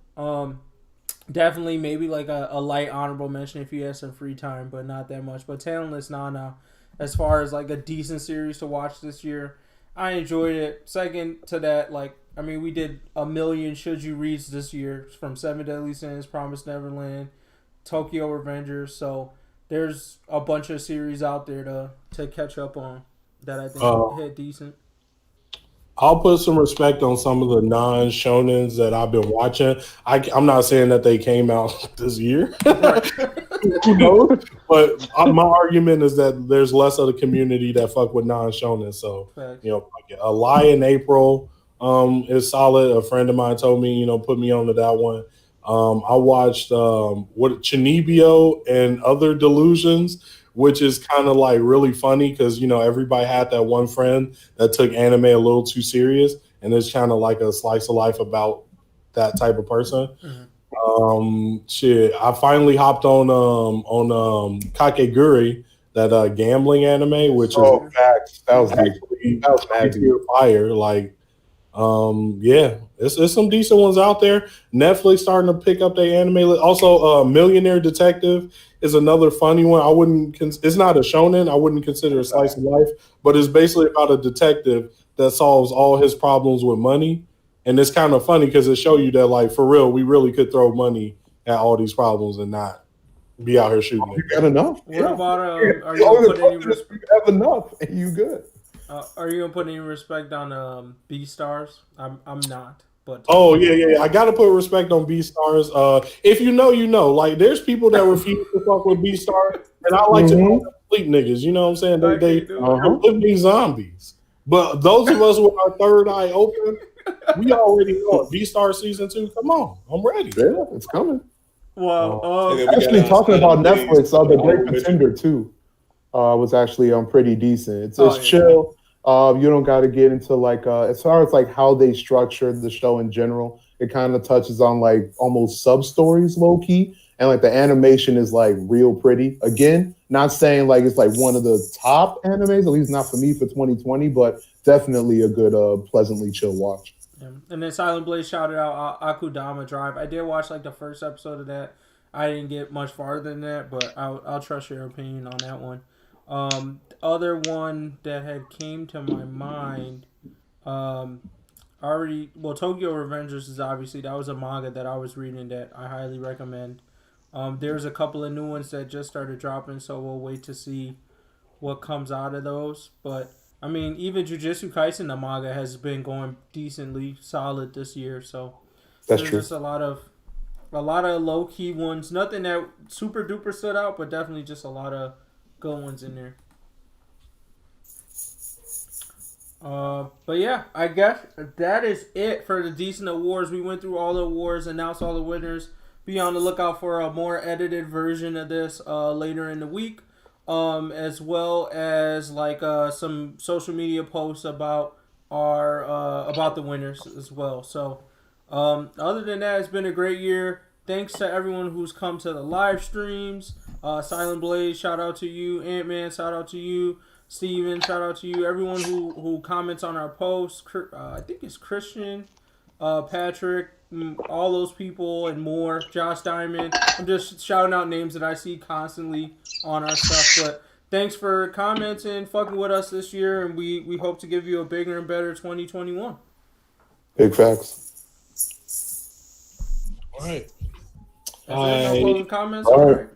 Definitely maybe like a light honorable mention if you have some free time, but not that much. But Talentless Nana, as far as like a decent series to watch this year, I enjoyed it. Second to that, like, I mean, we did 1 million should you reads this year from 7 Deadly Sins, Promised Neverland, Tokyo Revengers. So there's a bunch of series out there to catch up on that I think hit decent. I'll put some respect on some of the non-shonens that I've been watching. I'm not saying that they came out this year. Who knows? But my argument is that there's less of the community that fuck with non-shonen. So, A Lie in April is solid. A friend of mine told me, put me onto that one. I watched Chinibio and Other Delusions, which is kind of like really funny because, everybody had that one friend that took anime a little too serious. And it's kind of like a slice of life about that type of person. Mm-hmm. I finally hopped on Kakegurui, that gambling anime, which is facts. That was actually fire. Like Yeah, it's some decent ones out there. Netflix starting to pick up their anime. Also, Millionaire Detective is another funny one. I wouldn't. It's not a shonen. I wouldn't consider a slice of life, but it's basically about a detective that solves all his problems with money. And it's kind of funny because it show you that, like, for real, we really could throw money at all these problems and not be out here shooting You it. got enough. What about are you The only gonna put any question is you have enough, and you good. are you gonna put any respect on B-Stars? I'm not, but Oh yeah. I gotta put respect on B stars. If you know, you know. Like, there's people that refuse to fuck with B stars, and I like to call them sleep niggas. You know what I'm saying? They're living zombies. But those of us with our third eye open, we already know it. B Star season 2. Come on, I'm ready. Yeah, it's coming. Well, And then we Actually, got, talking about Days, Netflix, The Great Honorable Mention. Pretender too was actually pretty decent. It's Oh, yeah. chill. You don't got to get into like as far as like how they structured the show in general. It kind of touches on like almost sub stories, low key, and like the animation is like real pretty. Again, not saying like it's like one of the top animes, at least not for me for 2020, but definitely a good, pleasantly chill watch. yeah. And then Silent Blaze shouted out Akudama Drive. I did watch like the first episode of that. I didn't get much farther than that, but I'll trust your opinion on that one. Other one that had came to my mind, Tokyo Revengers is obviously, that was a manga that I was reading that I highly recommend. There's a couple of new ones that just started dropping, so we'll wait to see what comes out of those. But I mean, even Jujutsu Kaisen, the manga, has been going decently solid this year, so That's there's true. just a lot of low key ones. Nothing that super duper stood out, but definitely just a lot of good ones in there. But yeah, I guess that is it for the decent awards. We went through all the awards, announced all the winners. Be on the lookout for a more edited version of this later in the week, as well as like some social media posts about our about the winners as well. So other than that, it's been a great year. Thanks to everyone who's come to the live streams. Silent Blaze, shout out to you. Ant-Man, shout out to you. Steven, shout out to you. Everyone who comments on our posts. I think it's Christian, Patrick, all those people and more. Josh Diamond. I'm just shouting out names that I see constantly on our stuff. But thanks for commenting, fucking with us this year, and we hope to give you a bigger and better 2021. Big facts. All right. No closing comments? All All right. right.